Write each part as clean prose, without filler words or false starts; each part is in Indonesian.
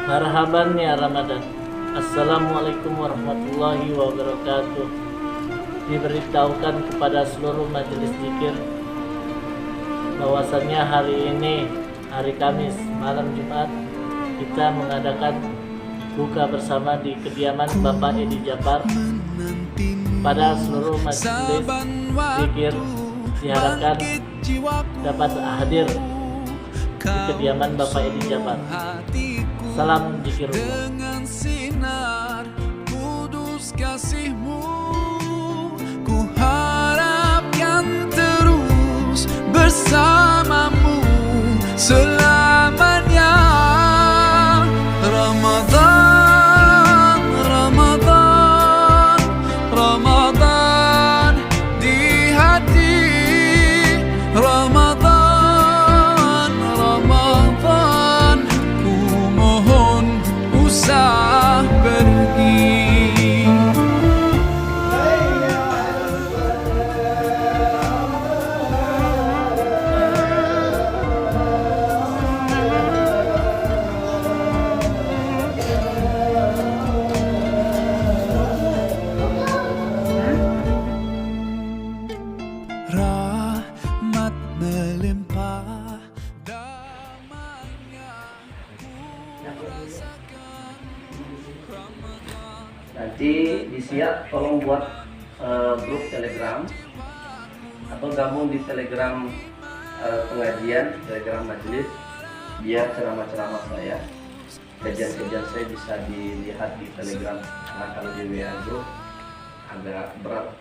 Marhaban ya Ramadan. Assalamualaikum warahmatullahi wabarakatuh. Diberitahukan kepada seluruh majelis zikir bahwasannya hari ini, hari Kamis, malam Jumat, kita mengadakan buka bersama di kediaman Bapak Edi Jafar. Pada seluruh majelis zikir diharapkan dapat hadir di kediaman Bapak Edi Jafar. Salam zikirullah. Dengan sinar kudus kasih-Mu, ku harapkan terus bersamamu selamanya. Ramadan, Ramadan, Ramadan di hati. Ramadan, Ramadan, ku mohon usah pergi. Rahmat melimpah, damainya ku rasakan. Nanti disiap tolong buat grup Telegram atau gabung di Telegram pengajian, Telegram majelis, biar ceramah-ceramah saya, kajian-kajian saya bisa dilihat di Telegram. Karena kalau di WA grup agak berat.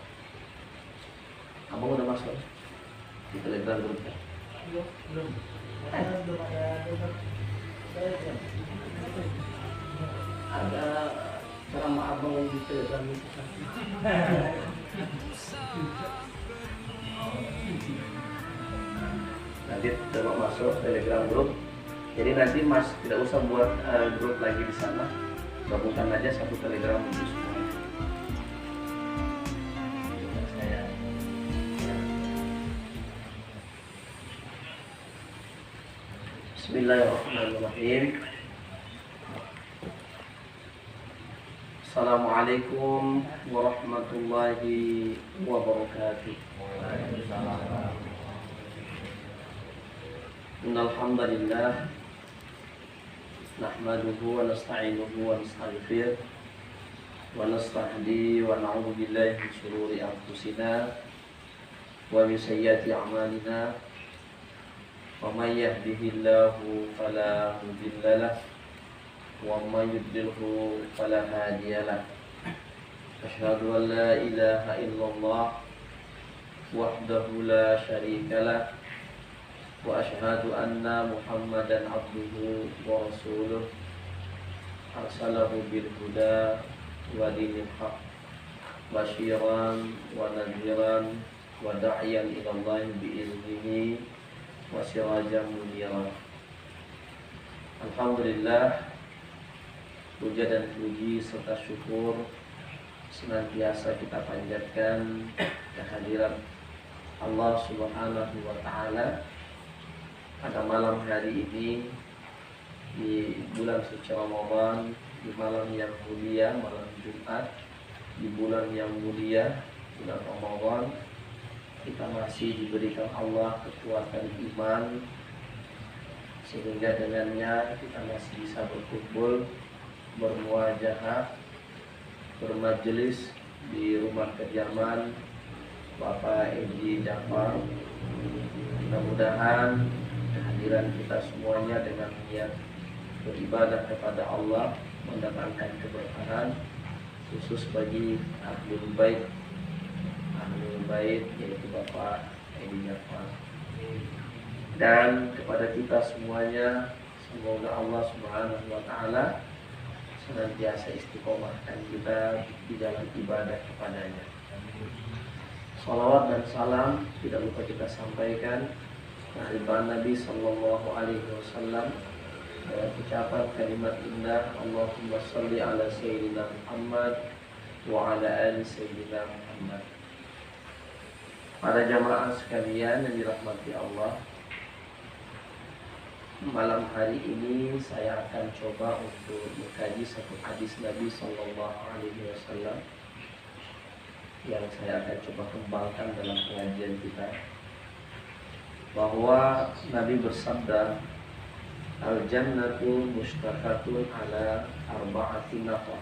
Abang udah masuk di Telegram grupnya? Belum. Ada ceramah abang di Telegram itu kan? Nanti coba masuk Telegram grup. Jadi nanti Mas tidak usah buat grup lagi di sana, gabungkan aja satu Telegram untuk semua. Bismillahirrahmanirrahim. Assalamualaikum warahmatullahi wabarakatuh. Innal hamdalillah nahmaduhu wa nasta'inuhu wa nastaghfiruh wa nastahdi wa na'udzu billahi min shururi anfusina wa min sayyiati a'malina. ومن يهده الله فلا مضل له ومن يضلله فلا هادي له أشهد أن لا إله إلا الله وحده لا شريك له وأشهد أن محمدا عبده ورسوله أرسله بالهدى ودين الحق بشيرا ونذيرا وداعيا إلى الله بإذنه wasirajan munira. Alhamdulillah, puja dan puji serta syukur senantiasa kita panjatkan kehadiran Allah Subhanahu wa taala pada malam hari ini di bulan suci Ramadan, di malam yang mulia, malam Jumat, di bulan yang mulia, bulan Ramadan. Kita masih diberikan Allah kekuatan iman, sehingga dengannya kita masih bisa berkumpul, bermuajahah, bermajelis di rumah kediaman Bapak Edi Jafar. Mudah-mudahan kehadiran kita semuanya dengan niat beribadah kepada Allah mendatangkan keberkahan, khusus bagi Ahlul Bait yaitu Bapak Edi Jafar, dan kepada kita semuanya semoga Allah Subhanahu wa taala senantiasa istiqomahkan kita di jalan ibadah kepadanya. Salawat dan salam tidak lupa kita sampaikan kepada Nabi Sallallahu Alaihi Wasallam dengan ucapan kalimat indah, Allahumma sholli ala Sayyidina Muhammad wa ala ali Sayyidina Muhammad. Para jamaah sekalian yang dirahmati Allah, malam hari ini saya akan coba untuk mengkaji satu hadis Nabi Sallallahu Alaihi Wasallam yang saya akan coba kembangkan dalam pengajian kita, bahwa Nabi bersabda, al-jannatu mushtaqatun ala arba'ati nafar.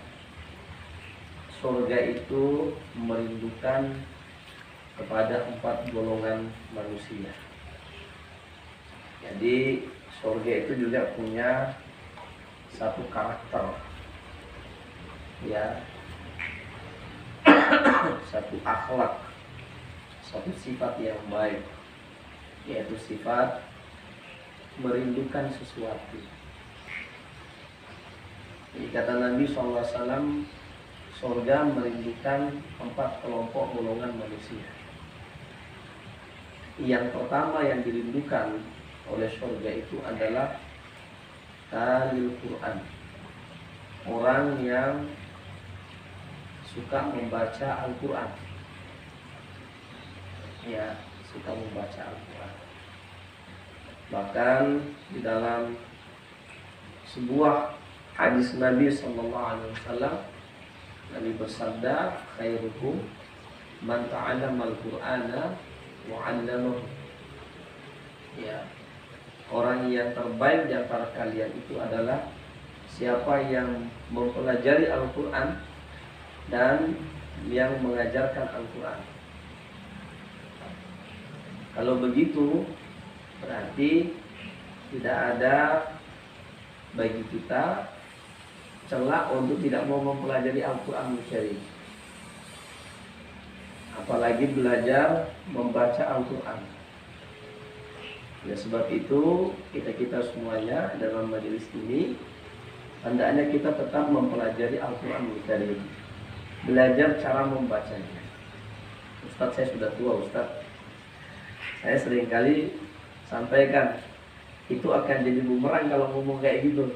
Surga itu merindukan kepada 4 golongan manusia. Jadi surga itu juga punya satu karakter, ya, satu akhlak, satu sifat yang baik, yaitu sifat merindukan sesuatu. Jadi kata Nabi SAW, surga merindukan 4 kelompok golongan manusia. Yang pertama yang dirindukan oleh surga itu adalah talil Quran, orang yang suka membaca Al-Quran, ya, suka membaca Al-Quran. Bahkan di dalam sebuah hadis Nabi SAW, Nabi bersabda, khairukum man ta'allama al-Qur'ana wa 'allamahu. Ya, orang yang terbaik di antara kalian itu adalah siapa yang mempelajari Al-Quran dan yang mengajarkan Al-Quran. Kalau begitu, berarti tidak ada bagi kita celah untuk tidak mau mempelajari Al-Quran Karim, apalagi belajar membaca Al-Quran. Ya, sebab itu kita semuanya dalam majelis ini hendaknya kita tetap mempelajari Al-Quran Karim, belajar cara membacanya. Ustaz, saya sudah tua, Ustaz. Saya seringkali sampaikan, itu akan jadi bumerang kalau ngomong kayak gitu.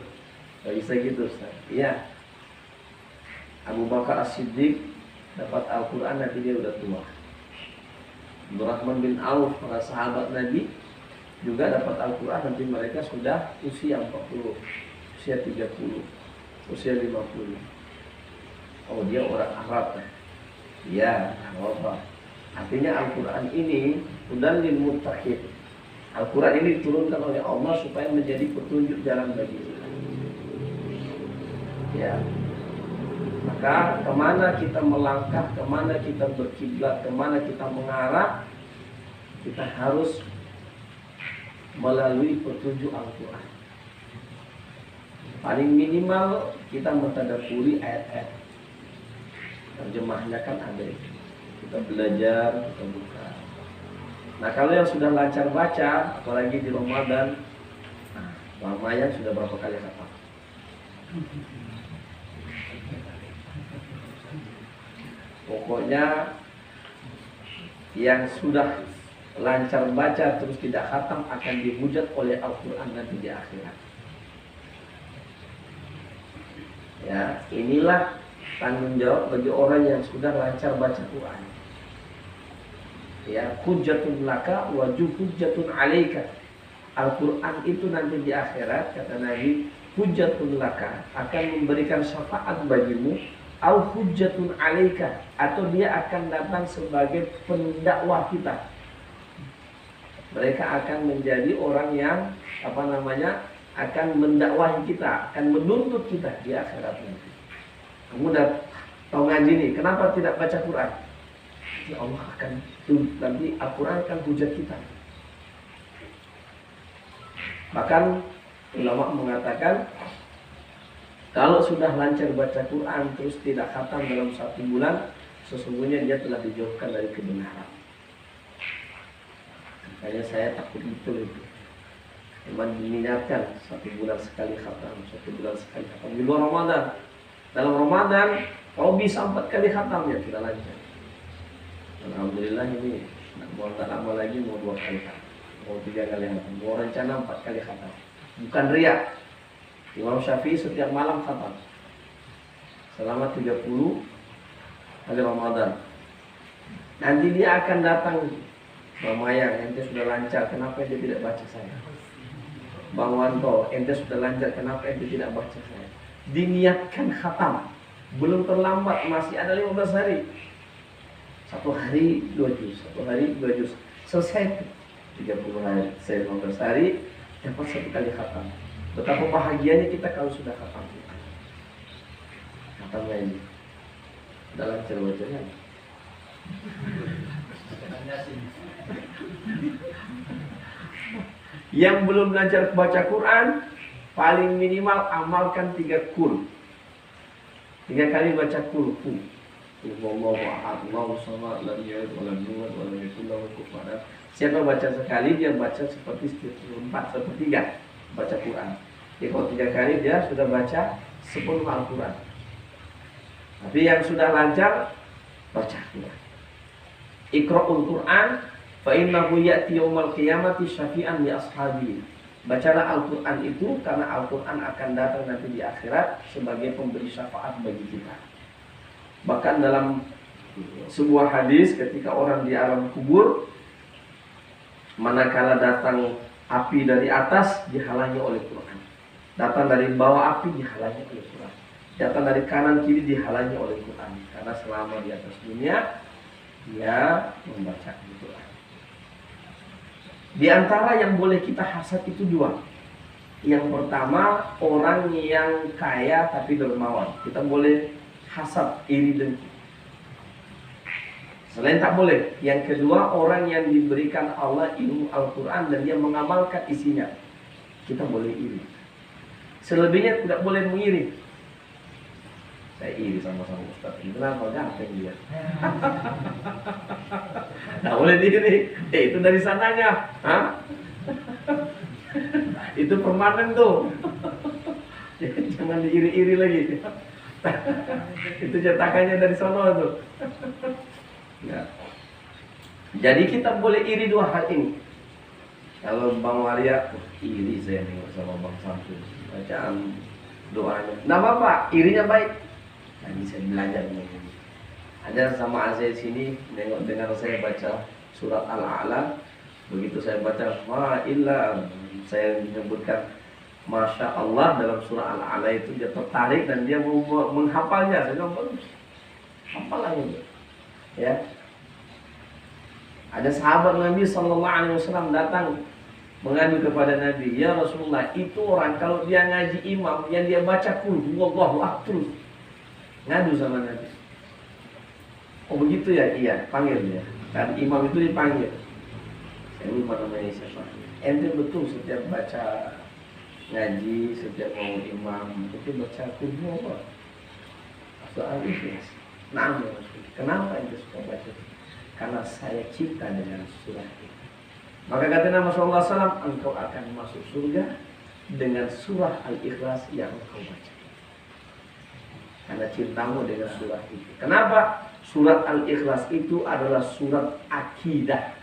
Gak bisa gitu, Ustaz. Iya, Abu Bakar As-Siddiq dapat Al-Quran nanti dia udah tua. Abdurrahman bin Auf, para sahabat Nabi, juga dapat Al-Quran nanti mereka sudah usia 40, usia 30, usia 50. Oh, dia orang Arab kan? Ya, apa? Artinya Al-Quran ini hudan lil muttaqin. Al-Quran ini diturunkan oleh Allah supaya menjadi petunjuk jalan bagi kita. Ya, maka kemana kita melangkah, kemana kita berkiblat, kemana kita mengarah, kita harus melalui petunjuk Al-Quran. Paling minimal kita mentadaburi ayat-ayat. Terjemahnya kan ada. Kita belajar, kita buka. Nah, kalau yang sudah lancar baca, apalagi di Ramadan, Bang Mayan sudah berapa kali khatam? Pokoknya yang sudah lancar baca terus tidak khatam akan dihujat oleh Al-Quran nanti di akhirat. Ya, inilah tanggung jawab bagi orang yang sudah lancar baca Quran. Ya, hujjatun laka wa hujjatun alaika. Al-Quran itu nanti di akhirat, kata Nabi, hujjatun laka, akan memberikan syafaat bagimu, au hujjatun alaika, atau dia akan datang sebagai pendakwah kita. Mereka akan menjadi orang yang akan mendakwahi kita, akan menuntut kita di akhirat nanti. Kamu udah tahu ngaji nih, kenapa tidak baca Quran? Ya Allah akan nanti Al-Quran akan hujat kita. Bahkan ulama mengatakan, kalau sudah lancar baca Quran terus tidak khatam dalam 1 bulan, sesungguhnya dia telah dijauhkan dari kebenaran. Makanya saya takut betul itu. Memang diingatkan 1 bulan sekali khatam, 1 bulan sekali khatam. Di luar Ramadan, dalam Ramadan kalau bisa 4 kali khatamnya sudah lancar. Alhamdulillah ini mau tak lama lagi mau 2 kali khatam, mau 3 kali khatam, mau rencana 4 kali khatam. Bukan riak. Imam Syafi'i setiap malam khatam selama 30 hari Ramadan. Nanti dia akan datang, Mama yang nanti sudah lancar, kenapa dia tidak baca saya? Bang Wanto, ente sudah lancar, kenapa ente tidak baca saya? Diniatkan khatam, belum terlambat, masih ada 15 hari. 1 hari 2 juz, 1 hari 2 juz. Selesai 30 hari, saya 15 hari, dapat 1 kali khatam. Betapa bahagianya kita kalau sudah khatam. Khatamnya ini. Udah lancar bacanya. Yang belum belajar baca Quran, paling minimal amalkan 3 kul. 3 kali baca kul. Wallahu ahad, Allahu samad, lam yalid wa lam yulad wa lam yakul lahu kufuwan ahad. Siapa baca sekali, dia baca seperti 4/3 baca Quran. Jadi kalau 3 kali dia sudah baca 10 Al-Quran. Tapi yang sudah lancar, baca Quran. Iqra'ul Quran fa innahu ya'ti yaumal qiyamati syafi'an li ashabi. Bacalah Al-Quran itu karena Al-Quran akan datang nanti di akhirat sebagai pemberi syafaat bagi kita. Bahkan dalam sebuah hadis ketika orang di alam kubur, manakala datang api dari atas dihalangi oleh Quran, datang dari bawah api dihalangi oleh Quran, datang dari kanan kiri dihalangi oleh Quran, karena selama di atas dunia dia membaca Quran. Di antara yang boleh kita hasad itu 2. Yang pertama, orang yang kaya tapi dermawan. Kita boleh hasad, iri dengki. Selain tak boleh. Yang kedua, orang yang diberikan Allah ilmu Al-Quran dan dia mengamalkan isinya. Kita boleh iri. Selebihnya tidak boleh mengiri. Saya iri sama-sama Ustaz. Kenapa? Ganteng dia. Nah, boleh diri. Itu dari sananya. Hah? Itu permanen tuh. Jangan diiri-iri lagi. Itu cetakannya dari sono tuh. Ya. Jadi kita boleh iri 2 hal ini. Kalau Bang Waria, iri saya nih sama Bang Samsul. Bacaan doanya. Nah Bapak, irinya baik. Tadi saya belajar nih. Ada sama Aziz sini dengar saya baca surat Al-A'la. Begitu saya baca saya menyebutkan Masya Allah dalam surah Al-A'la itu, dia tertarik dan dia mau menghafalnya. Saya bilang bagus, hafal lagi. Ya. Ada sahabat Nabi SAW datang mengadu kepada Nabi, ya Rasulullah, itu orang kalau dia ngaji imam yang dia baca kul huwallahu ahad terus. Ngadu sama Nabi. Oh begitu ya? Iya, panggil dia. Kan imam itu dipanggil. Saya lupa namanya siapa. Ente betul setiap baca ngaji, setiap mau imam itu baca kul huwallahu ahad. Ikhlas. Nah, kenapa ente suka baca? Karena saya cinta dengan surah itu. Maka kata Nabi SAW, engkau akan masuk surga dengan surah Al-Ikhlas yang engkau baca. Karena cintamu dengan surah itu. Kenapa? Surat Al-Ikhlas itu adalah surat akidah.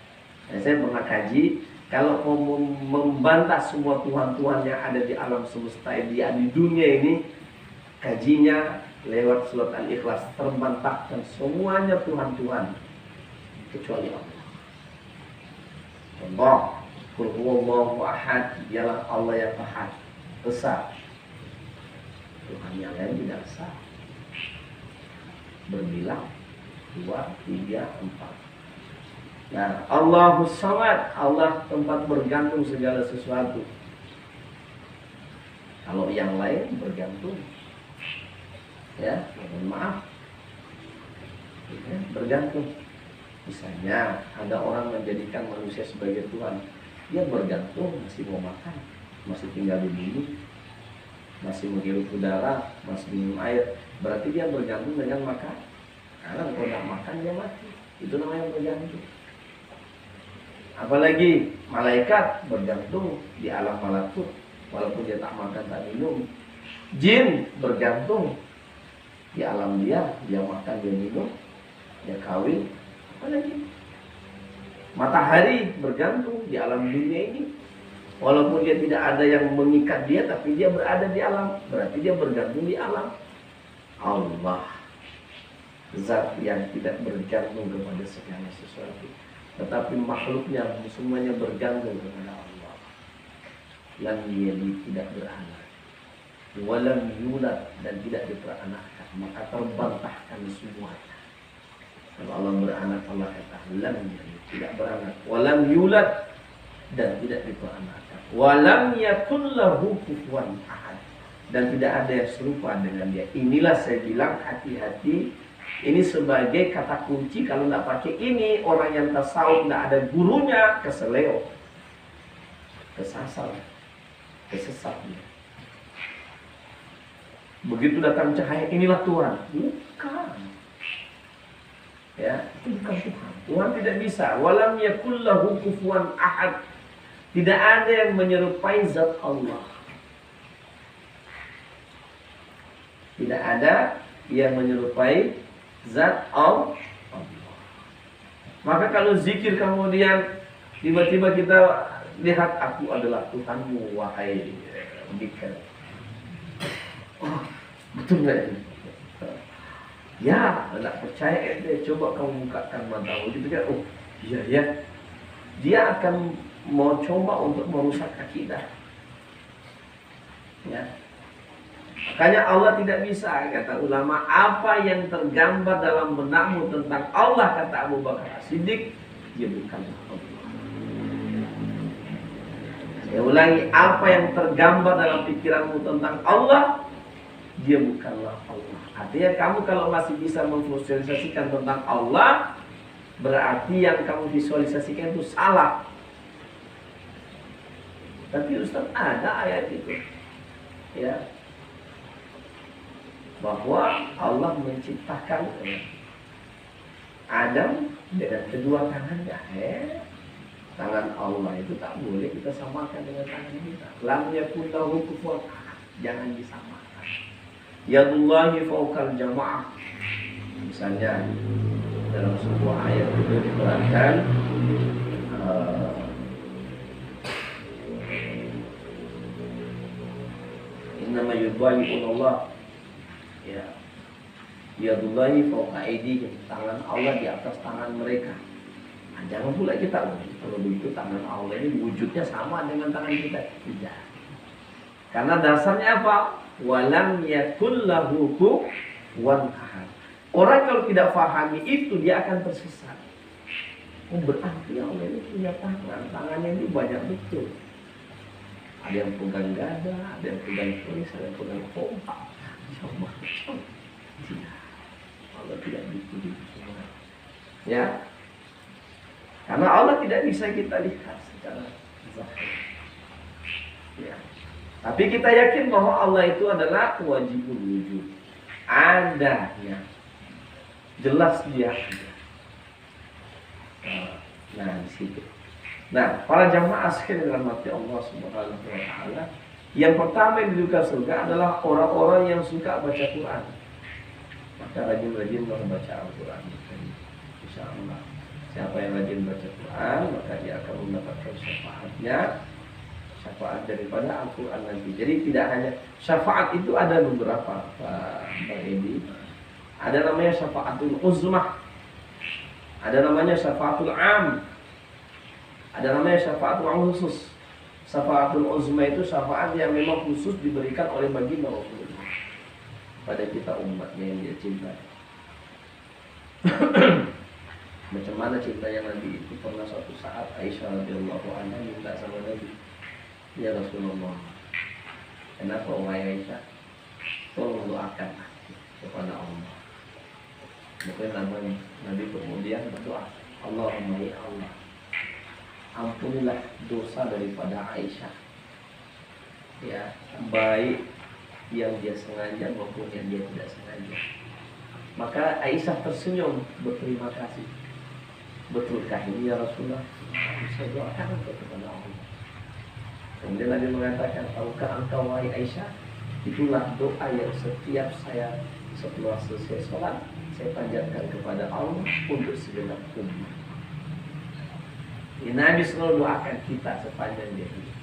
Dan saya pernah kaji, kalau mau membantah semua Tuhan-Tuhan yang ada di alam semesta di dunia ini, kajinya lewat surat Al-Ikhlas, terbantahkan semuanya Tuhan-Tuhan kecuali Allah. Allah, qul huwallahu ahad, dialah Allah yang ahad, esa. Tuhan yang lain tidak esa. Berbilang 2, 3, 4. Nah, Allahus Samad, Allah tempat bergantung segala sesuatu. Kalau yang lain bergantung, ya, mohon maaf, ya, bergantung. Misalnya ada orang menjadikan manusia sebagai Tuhan, dia bergantung, masih mau makan, masih tinggal di bumi, masih menghirup udara, masih minum air, berarti dia bergantung dengan makan. Karena kalau tidak makan dia mati, itu namanya bergantung. Apalagi malaikat bergantung di alam malakut, walaupun dia tak makan tak minum. Jin bergantung di alam dia makan dia minum, dia kawin. Apalagi matahari bergantung di alam dunia ini, walaupun dia tidak ada yang mengikat dia, tapi dia berada di alam, berarti dia bergantung di alam. Allah, zat yang tidak bergantung kepada segala sesuatu, tetapi makhluknya semuanya bergantung kepada Allah. lam yalid, tidak beranak, walam yulad, dan tidak diperanakkan, maka terbantahkan semuanya. Kalau Allah beranak, Allah kata lam yalid, tidak beranak, walam yulad, dan tidak diperanakkan, walam yakul lahu kufuwan ahad, dan tidak ada yang serupa dengan dia. Inilah saya bilang hati-hati. Ini sebagai kata kunci. Kalau tidak pakai ini, orang yang tasawuf tidak ada gurunya, keseleo, kesasar, kesesat. Begitu datang cahaya, inilah Tuhan. Bukan. Ya, itu bukan Tuhan. Tuhan tidak bisa. Walam yakul lahu kufuwan ahad. Tidak ada yang menyerupai zat Allah. Tidak ada yang menyerupai zat Allah. Maka kalau zikir kemudian tiba-tiba kita lihat, aku adalah Tuhanmu, wahai zikir. Oh, betul nggak ini? Ya, tidak percaya deh. Coba kamu bukakan matamu. Gitu kan? Oh, iya ya. Dia akan mau coba untuk merusak akidah. Ya. Makanya Allah tidak bisa, kata ulama, apa yang tergambar dalam benakmu tentang Allah, kata Abu Bakar As-Siddiq, dia bukanlah Allah. Saya ulangi, apa yang tergambar dalam pikiranmu tentang Allah, dia bukanlah Allah. Artinya kamu kalau masih bisa memvisualisasikan tentang Allah, berarti yang kamu visualisasikan itu salah. Tapi Ustaz, ada ayat itu, ya, bahwa Allah menciptakan Adam dengan kedua tangannya. Tangan Allah itu tak boleh kita samakan dengan tangan kita. Lam yakun lahu kufuwan ahad. Jangan disamakan. Yadullahi fawqal jamaah. Misalnya dalam sebuah ayat itu diterangkan, innama yubayi'un Allah, ya, yadullahi fawqa aydihim, tangan Allah di atas tangan mereka. Nah, jangan pula kita, kalau begitu tangan Allah ini wujudnya sama dengan tangan kita. Tidak. Karena dasarnya apa? Walam yakul lahu kufuwan ahad. Orang kalau tidak pahami itu, dia akan tersesat. Oh, berarti Allah ini punya tangan. Tangannya ini banyak betul. Ada yang pegang gada, ada yang pegang tulis, ada yang pegang kompak. Allah tidak begitu semua. Ya, karena Allah tidak bisa kita lihat secara zahir. Ya. Tapi kita yakin bahwa Allah itu adalah wajibul wujud. Adanya, jelas dia. Nah, di situ. Nah, para jamaah sekalian dalam hati Allah Subhanahu wa taala, yang pertama yang didudukan surga adalah orang-orang yang suka baca Quran. Maka rajin-rajin membaca Al-Quran. Insyaallah, siapa yang rajin baca Quran, maka dia akan mendapatkan syafaatnya, syafaat daripada Al-Quran nanti. Jadi tidak hanya syafaat itu, ada beberapa, Pak Edi. Ada namanya syafaatul uzmah, ada namanya syafaatul am, ada namanya syafaatul khusus. Syafaatul uzma itu syafaat yang memang khusus diberikan oleh baginda Rasulullah pada kita umatnya yang dia cintai. Macam mana cintanya Nabi itu, pernah suatu saat Aisyah radhiyallahu anha minta sama Nabi, ya Rasulullah, kenapa wahai Aisyah, tolong doakan kepada Allah. Maka Nabi kemudian berdoa, Allahumma ya Allah, ampunilah dosa daripada Aisyah, ya, baik yang dia sengaja maupun yang dia tidak sengaja. Maka Aisyah tersenyum berterima kasih. Betulkah ini ya Rasulullah? Saya doakan kepada Allah. Kemudian Nabi mengatakan, tahukah engkau wahai Aisyah, itulah doa yang setiap saya setelah selesai sholat saya panjatkan kepada Allah untuk segenap umat. Nabi selalu doakan kita sepanjang dia hidup.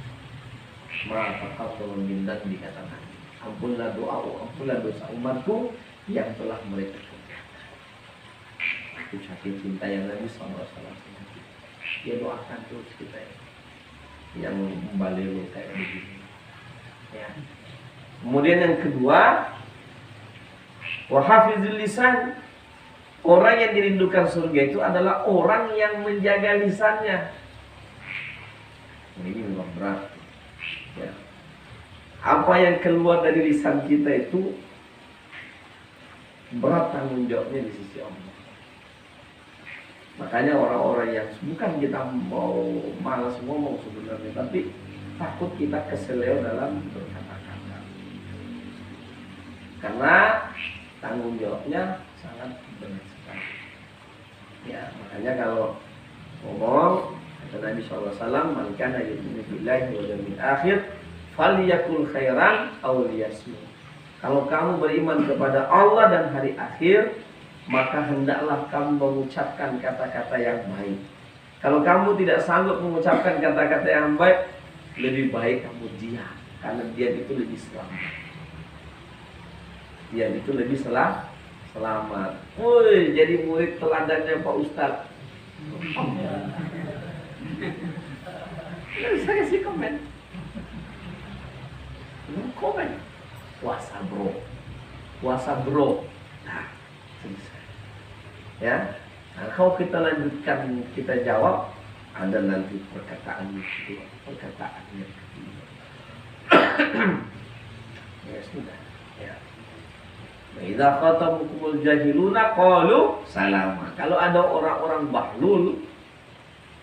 Maka kalau minta dikatakan, ampunlah doa, ampunlah dosa umatku yang telah mereka kerjakan. Itu saking cinta yang Nabi SAW. Dia doakan terus kita. yang membaliru kayak begini. Ya. Kemudian yang kedua, wa hafizul lisan. Orang yang dirindukan surga itu adalah orang yang menjaga lisannya. Ini memang berat. Ya. Apa yang keluar dari lisan kita itu berat tanggung jawabnya di sisi Allah. Makanya orang-orang yang bukan kita mau malas ngomong sebenarnya, tapi takut kita keseleo dalam berkata-kata. Karena tanggung jawabnya sangat berat sekali. Ya, makanya kalau ngomong kata Nabi SAW, "Man kana yu'minu billahi wal yawmil akhir falyakul khairan aw liyasmut." Kalau kamu beriman kepada Allah dan hari akhir, maka hendaklah kamu mengucapkan kata-kata yang baik. Kalau kamu tidak sanggup mengucapkan kata-kata yang baik, lebih baik kamu diam, karena diam itu lebih selamat. Diam itu lebih selamat. Woi, jadi murid teladannya Pak Ustadz. Saya kasih komen. Komen. Puasa bro. Nah, selesai. Ya. Nah, kalau kita lanjutkan, kita jawab, ada nanti perkataan kedua, perkataan yang ketiga. Ya sudah. Ya. Idza khatamukumul jahiluna qalu salama. Kalau ada orang-orang bahlul,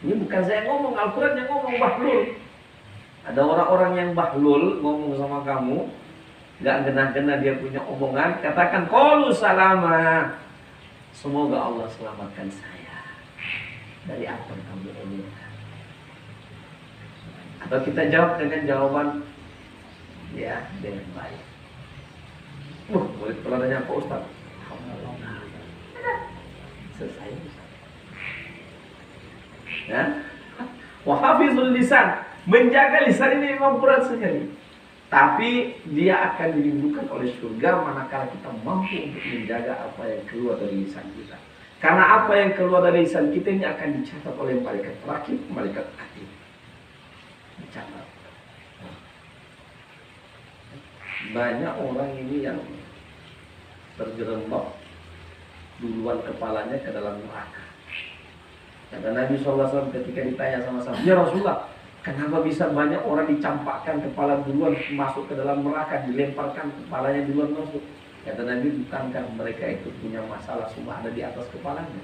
ini bukan saya ngomong, Al-Qur'an yang ngomong bahlul. Ada orang-orang yang bahlul ngomong sama kamu, enggak genah-genah dia punya omongan, katakan qalu salama. Semoga Allah selamatkan saya dari apa yang kamu omongkan. Atau kita jawab dengan jawaban ya dengan baik. Murid teladannya Pak Ustaz. Selesai. Ya. Wa hafizul lisan. Menjaga lisan ini memang berat sekali. Tapi dia akan dirindukan oleh surga manakala kita mampu untuk menjaga apa yang keluar dari lisan kita. Karena apa yang keluar dari lisan kita ini akan dicatat oleh malaikat rakib, malaikat atid. Dicatat. Banyak orang ini yang terjerembab duluan kepalanya ke dalam neraka. Kata Nabi SAW ketika ditanya sama sahabat, "Ya Rasulullah, kenapa bisa banyak orang dicampakkan kepala duluan masuk ke dalam neraka, dilemparkan kepalanya duluan masuk?" Kata Nabi, bukankah mereka itu punya masalah semua ada di atas kepalanya?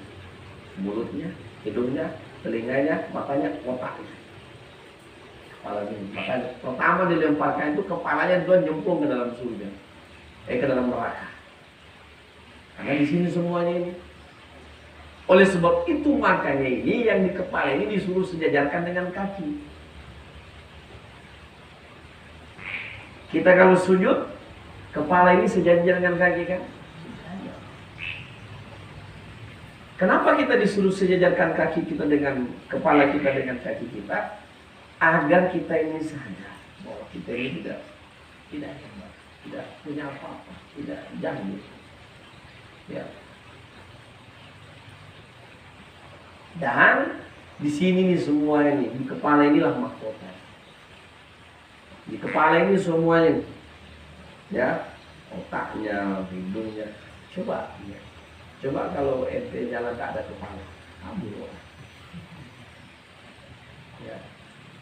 Mulutnya, hidungnya, telinganya, matanya, otaknya. Kepalanya. Makanya pertama dilemparkan itu kepalanya duluan nyemplung ke dalam surga. Ke dalam neraka. Karena di sini semuanya ini. Oleh sebab itu makanya ini yang di kepala ini disuruh sejajarkan dengan kaki. Kita kalau sujud, kepala ini sejajar dengan kaki kan? Kenapa kita disuruh sejajarkan kaki kita dengan kepala kita dengan kaki kita? Agar kita ini sadar bahwa kita ini tidak hebat, tidak punya apa-apa, tidak jahil. Ya. Dan di sini nih semua ini, di kepala inilah mahkota. Di kepala ini semuanya, ya, otaknya, hidungnya. Coba, ya. Coba kalau ente jalan tak ada kepala, kabur. Ya.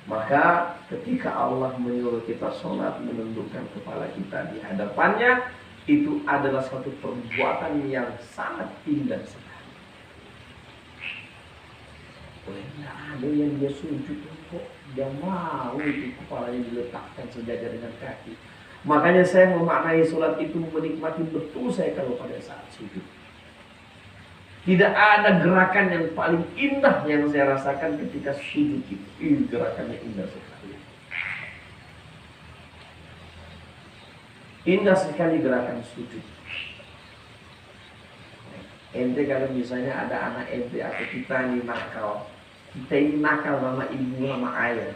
Maka ketika Allah menyuruh kita sholat, menundukkan kepala kita di hadapannya, itu adalah suatu perbuatan yang sangat indah sekali. Tidak ada yang dia sujud kok, dia mau itu kepalanya diletakkan sejajar dengan kaki. Makanya saya memaknai sholat itu menikmati betul saya kalau pada saat sujud. Tidak ada gerakan yang paling indah yang saya rasakan ketika sujud itu. Gerakannya indah sekali. Indah sekali gerakan sujud. Ente kalau misalnya ada anak ente atau kita ini nakal. Kita ini nakal sama ibu sama ayah.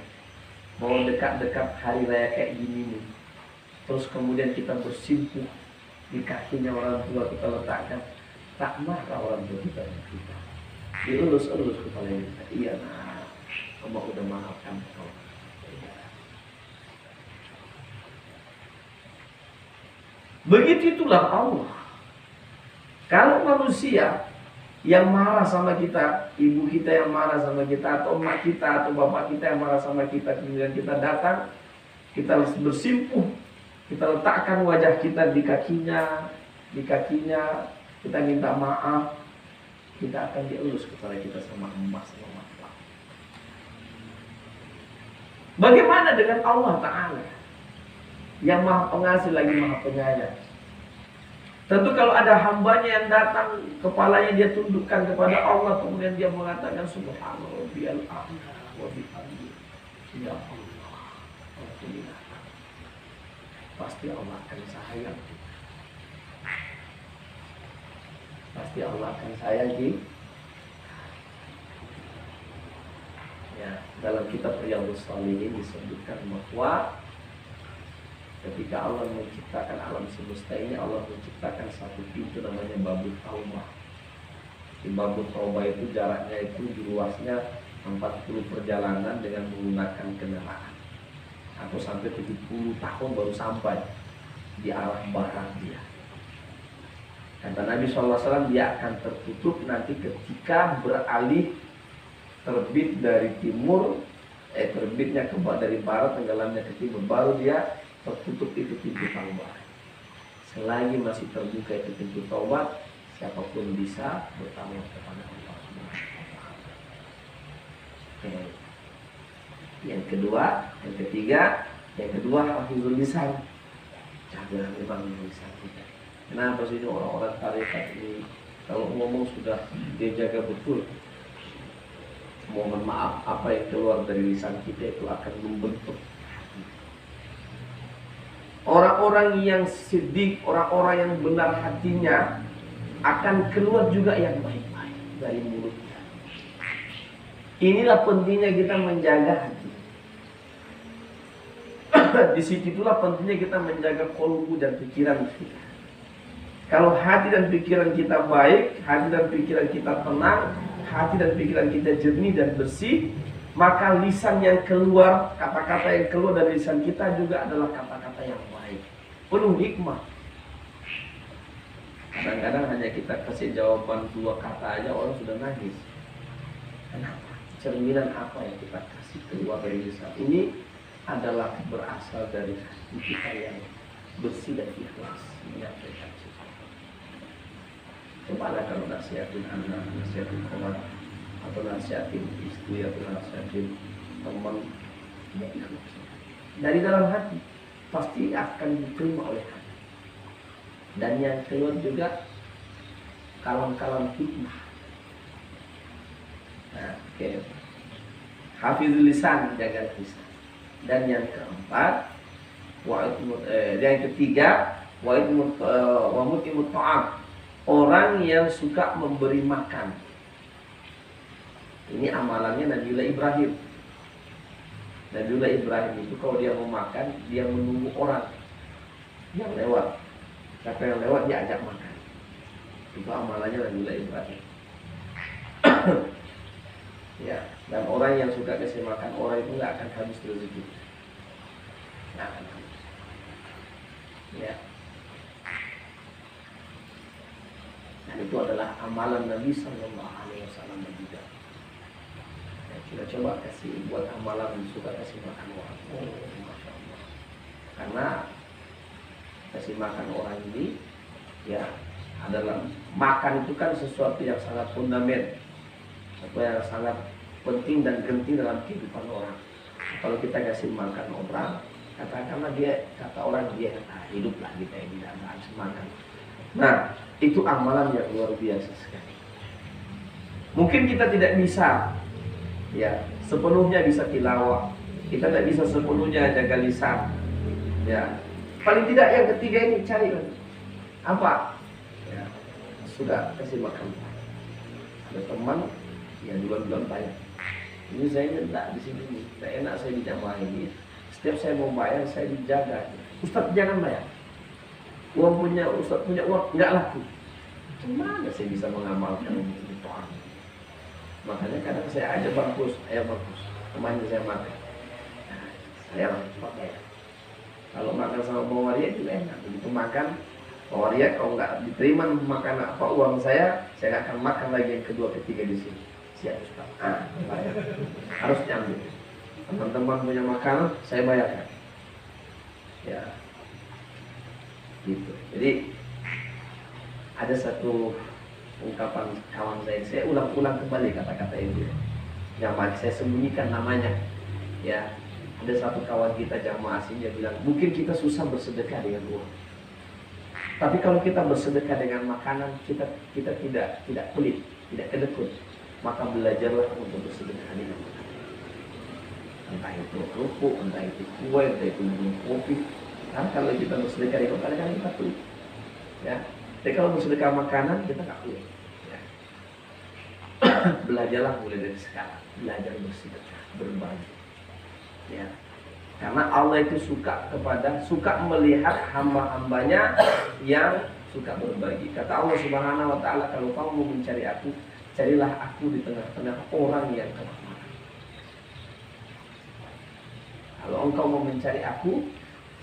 Mau dekat-dekat hari raya kayak gini nih. Terus kemudian kita bersimpuh di kakinya orang tua kita letakkan. Tak marah orang tua kita. Dielus-elus kepala kita. Iya nak, kamu udah maafkan kau. Begitu itulah Allah. Kalau manusia yang marah sama kita, ibu kita yang marah sama kita, atau emak kita, atau bapak kita yang marah sama kita, kemudian kita datang, kita bersimpuh, kita letakkan wajah kita di kakinya, kita minta maaf, kita akan dielus kepada kita sama emas, sama bapak. Bagaimana dengan Allah Ta'ala yang maha pengasih lagi maha penyayang? Tentu kalau ada hambanya yang datang, kepalanya dia tundukkan kepada Allah, kemudian dia mengatakan subhanallah rabbiyal a'la wa bihamdihi, ya Allah, alhamdulillah. Pasti Allah akan sayang. Pasti Allah akan sayang. Ya, dalam kitab Riyadhus Shalihin disebutkan bahwa ketika Allah menciptakan alam semesta ini, Allah menciptakan satu pintu namanya Babul Taubah. Di Babul Taubah itu jaraknya itu luasnya 40 perjalanan dengan menggunakan kendaraan. Atau sampai 70 tahun baru sampai di arah barat dia. Kata Nabi SAW, dia akan tertutup nanti ketika beralih terbit dari timur, terbitnya dari barat, tenggelamnya ke timur, baru dia tertutup itu pintu taubat. Selagi masih terbuka itu pintu taubat, siapapun bisa bertaubat kepada Allah. Yang ketiga, hafizul lisan. Jaga memang lisan kita. Kenapa sih ini orang-orang tarekat ini kalau ngomong sudah dia jaga betul? Mohon maaf, apa yang keluar dari lisan kita itu akan membentuk. Orang-orang yang siddiq, orang-orang yang benar hatinya akan keluar juga yang baik-baik dari mulutnya. Inilah pentingnya kita menjaga hati. Disitulah pentingnya kita menjaga kolbu dan pikiran kita. Kalau hati dan pikiran kita baik, hati dan pikiran kita tenang, hati dan pikiran kita jernih dan bersih, maka lisan yang keluar, kata-kata yang keluar dari lisan kita juga adalah kata-kata yang baik, penuh hikmah. Kadang-kadang hanya kita kasih jawaban 2 kata aja orang sudah nangis. Kenapa? Cerminan apa yang kita kasih keluar dari lisan ini adalah berasal dari hati kita yang bersih dan ikhlas menyampaikan sesuatu. Coba kalau nasihatin anak, nasihatin kawan, atau nasihatin istri, atau nasihatin teman, ya ikhlas dari dalam hati, pasti akan diterima oleh hati. Dan yang keluar juga kalam-kalam hikmah. Nah, hafizul lisan, jaga lisan. Dan yang keempat, yang ketiga, wa mutimut ta'am, orang yang suka memberi makan. Ini amalannya Nabiullah Ibrahim. Nabiullah Ibrahim itu kalau dia mau makan, dia menunggu orang yang lewat. Siapa yang lewat dia ajak makan. Itu amalannya Nabiullah Ibrahim. Ya, dan orang yang suka kasih makan orang itu nggak akan habis rezeki. Nggak akan habis. Ya. Dan itu adalah amalan Nabi Sallallahu Alaihi Wasallam juga. Ya, kita coba kasih buat amalan suka kasih makan orang. Oh, Masya Allah. Karena kasih makan orang ini, ya adalah makan itu kan sesuatu yang sangat fundamental, apa yang sangat penting dan genting dalam kehidupan orang. Kalau kita kasih makan orang, katakanlah kata orang dia hidup lah kita ini tidak harus makan. Nah, itu amalan yang luar biasa sekali. Mungkin kita tidak bisa, ya sepenuhnya bisa tilawah, kita tidak bisa sepenuhnya jaga lisan. Ya, paling tidak yang ketiga ini cari apa? Ya, sudah kasih makan. Ada teman yang duluan tanya, ini saya enggak di sini, tidak enak saya dijamah ini. Setiap saya mau bayar saya dijaga. Ustaz jangan bayar. Ustaz punya uang enggak laku. Gimana saya bisa mengamalkan ini Tuhan? Makanya kadang saya aja bagus, temannya saya makan. Nah, saya cepat bayar. Kalau makan sama bawa dia itu enak. Begitu makan Bahwa dia kalau nggak diterima makan apa uang saya nggak akan makan lagi yang kedua ketiga di sini. Siap Ustaz. Bayar. Harus diambil. Teman-teman punya makanan, saya bayarkan. Ya, gitu. Jadi ada satu ungkapan kawan saya ulang-ulang kembali kata-kata itu. Yang masih saya sembunyikan namanya. Ya, ada satu kawan kita jamaah asing dia bilang, mungkin kita susah bersedekah dengan uang. Tapi kalau kita bersedekah dengan makanan, kita tidak pelit, tidak kedekut. Maka belajarlah untuk bersedekah dengan makanan. Entah itu kerupuk, entah itu kue, entah itu minum kopi. Karena kalau kita bersedekah dengan makanan, kita pelit. Ya. Tapi kalau bersedekah makanan, kita nggak pelit. Ya. Belajarlah mulai dari sekarang. Belajar bersedekah, berbagi. Ya. Karena Allah itu suka melihat hamba-hambanya yang suka berbagi. Kata Allah Subhanahu wa taala, kalau kamu mau mencari aku, carilah aku di tengah-tengah orang yang kelaparan. Kalau engkau mau mencari aku,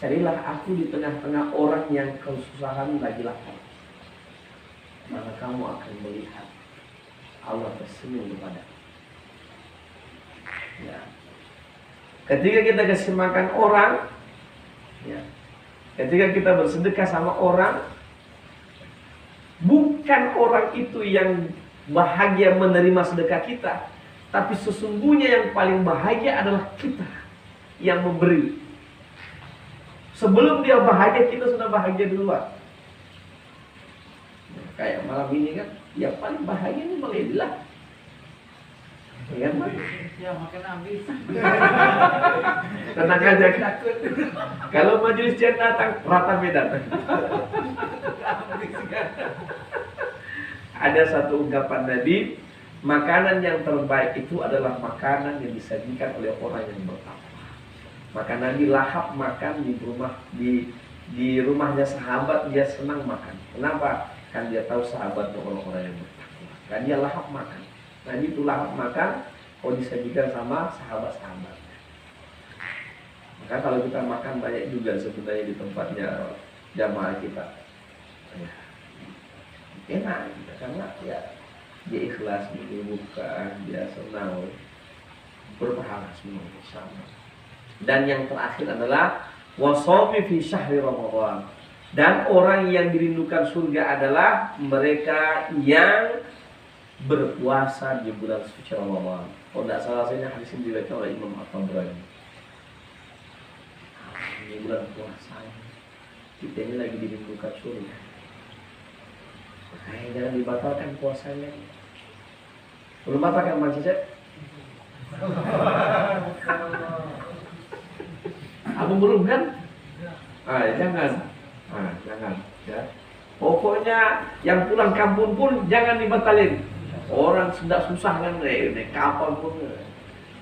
carilah aku di tengah-tengah orang yang kesusahan lagi lapar. Maka kamu akan melihat Allah tersenyum kepada. Ya. Ketika kita kasih makan orang, ya, ketika kita bersedekah sama orang, bukan orang itu yang bahagia menerima sedekah kita, tapi sesungguhnya yang paling bahagia adalah kita yang memberi. Sebelum dia bahagia, kita sudah bahagia duluan. Kayak malam ini kan, yang paling bahagia ini Malaysia. Ya, Ya makan habis. tenang aja takut. Kalau majelis jihad datang, rata Medan. Ada satu ungkapan Nabi, makanan yang terbaik itu adalah makanan yang disajikan oleh orang yang bertakwa. Maka Nabi lahap makan di rumahnya sahabat, dia senang makan. Kenapa? Kan dia tahu sahabatnya orang-orang yang bertakwa. Kan dia lahap makan. Nabi itu lahap makan, disajikan sama sahabat-sahabat. Maka kalau kita makan banyak juga sebenarnya di tempatnya jamaah kita. Ya, enak gitu. Karena ya dia ikhlas, dia buka, dia senang, berpahala semua sama. Dan yang terakhir adalah wasawmi fi syahri Ramadan. Dan orang yang dirindukan surga adalah mereka yang berpuasa di bulan suci Ramadan. Kalau tidak salah ini hadis ini diriwayatkan oleh Imam At-Tabrani. Ini bulan puasa. Kita ini lagi dirindukan surga. Makanya jangan dibatalkan puasanya. Belum batalkan Mas Cecep? Abang belum kan? Jangan. Jangan. Ya. Pokoknya yang pulang kampung pun jangan dibatalin. Orang sudah susah kan, naik kapal pun,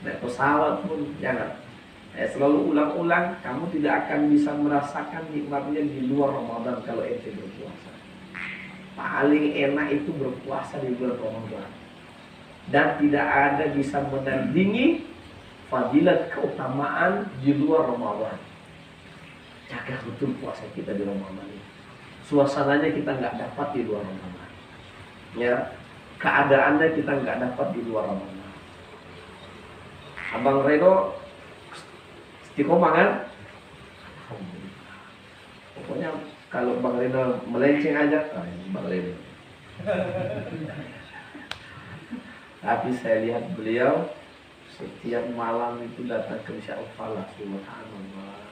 naik pesawat pun, jangan. Selalu ulang-ulang, kamu tidak akan bisa merasakan nikmatnya di luar Ramadan kalau ente berpuasa. Paling enak itu berpuasa di bulan Ramadan. Dan tidak ada bisa menandingi fadilat keutamaan di luar Ramadan. Jaga betul puasa kita di Ramadan ini. Suasananya kita nggak dapat di luar Ramadan. Ya. Keadaannya kita nggak dapat di luar Ramadan. Abang Reno istiqomah kan? Pokoknya kalau Bang Reno melenceng aja, Bang Reno. Tapi saya lihat beliau setiap malam itu datang ke Masya Allah, subhanallah.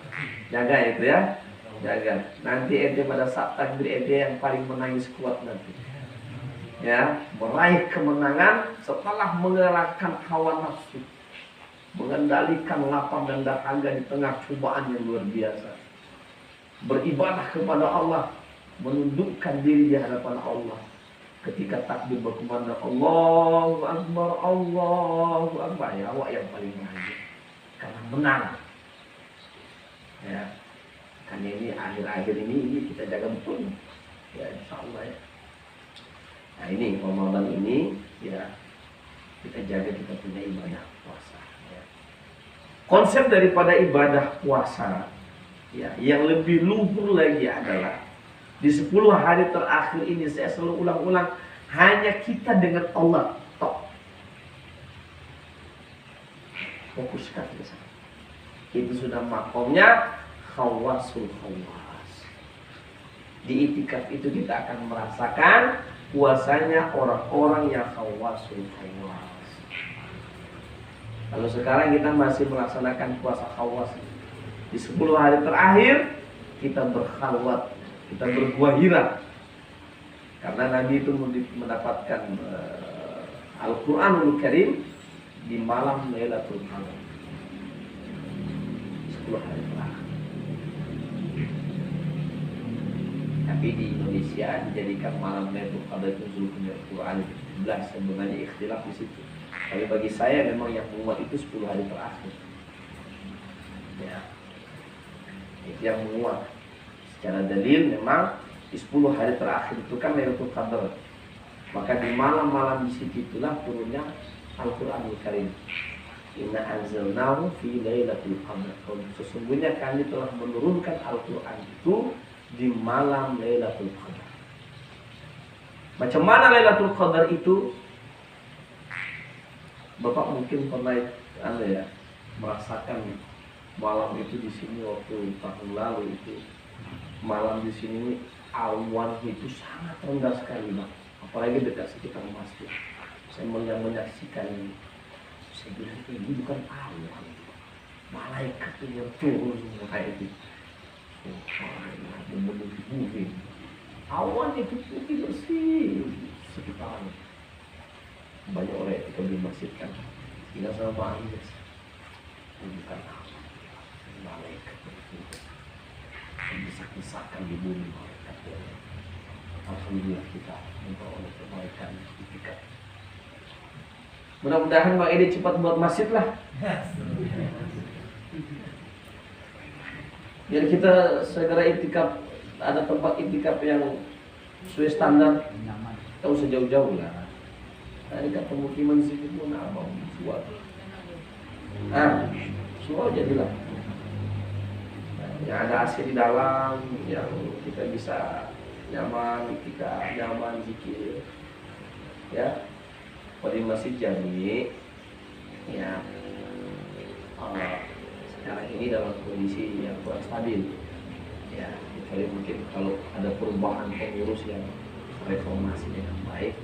Jaga itu ya, jaga. Nanti ente pada saat takbir ente yang paling menangis kuat nanti. Ya, meraih kemenangan setelah mengalahkan hawa nafsu, mengendalikan lapar dan dahaga di tengah cobaan yang luar biasa, beribadah kepada Allah, menundukkan diri di hadapan Allah. Ketika takbir berkumandang Allahu Akbar, Allahu Akbar, ya awak yang paling bahagia karena menang. Ya, kan ini akhir-akhir ini kita jaga betul. Ya, insya Allah ya. Nah ini Ramadan ini ya kita jaga, kita punya ibadah puasa. Ya. Konsep daripada ibadah puasa ya yang lebih luhur lagi adalah Di 10 hari terakhir ini saya selalu ulang-ulang, hanya kita dengan Allah. Tok. Fokuskan ke sana. Itu sudah makomnya khawasul khawas. Di itikaf itu kita akan merasakan puasanya orang-orang yang khawasul khawas. Kalau sekarang kita masih melaksanakan puasa khawas, di 10 hari terakhir kita berkhalwat, kita berguahira. Karena Nabi itu mendapatkan Al-Quranul Karim di malam Lailatul Qadar, 10 hari terakhir. Tapi di Indonesia dijadikan malam Lailatul Qadar itu Zulhijjah Al-Quran 11, sebenarnya ikhtilaf di situ. Tapi bagi saya memang yang menguat itu 10 hari terakhir. Ya, itu yang menguat. Secara dalil memang di 10 hari terakhir itu kan Lailatul Qadar. Maka di malam-malam di situ itulah turunnya Al-Quranul Karim. Inna anzalnahu fi Lailatul Qadar. Sesungguhnya kami telah menurunkan Al-Quran itu di malam Lailatul Qadar. Macam mana Lailatul Qadar itu? Bapak mungkin pernah merasakan malam itu di sini waktu tahun lalu itu. Malam di sini awan itu sangat rendah sekali, Pak. Apalagi dekat sekitar masjid. Saya menyaksikan ini. Saya bilang ini bukan awan, malaikat yang turun semua kayak itu. Memenuhi bumi. Awan itu putih bersih sekitarnya. Banyak orang ketika di masjid kan tidak sama air. Ini bukan awan, malaikat itu bisa-bisakan di bumi malaikat. Alhamdulillah kita memperoleh kebaikan itikaf. Mudah-mudahan Bang Edi cepat buat masjid lah. Biar kita segera itikaf, ada tempat itikaf yang sesuai standar. Tahu sejauh-jauh lah. Nah, dekat pemukiman situ pun abang buat. Semua jadilah. Yang ada AC di dalam, yang kita bisa nyaman, ketika nyaman zikir, ya. Kalau di Masjid Jami, ya, sekarang ini dalam kondisi yang kurang stabil, ya. Kecuali mungkin kalau ada perubahan pengurus yang reformasi dengan baik,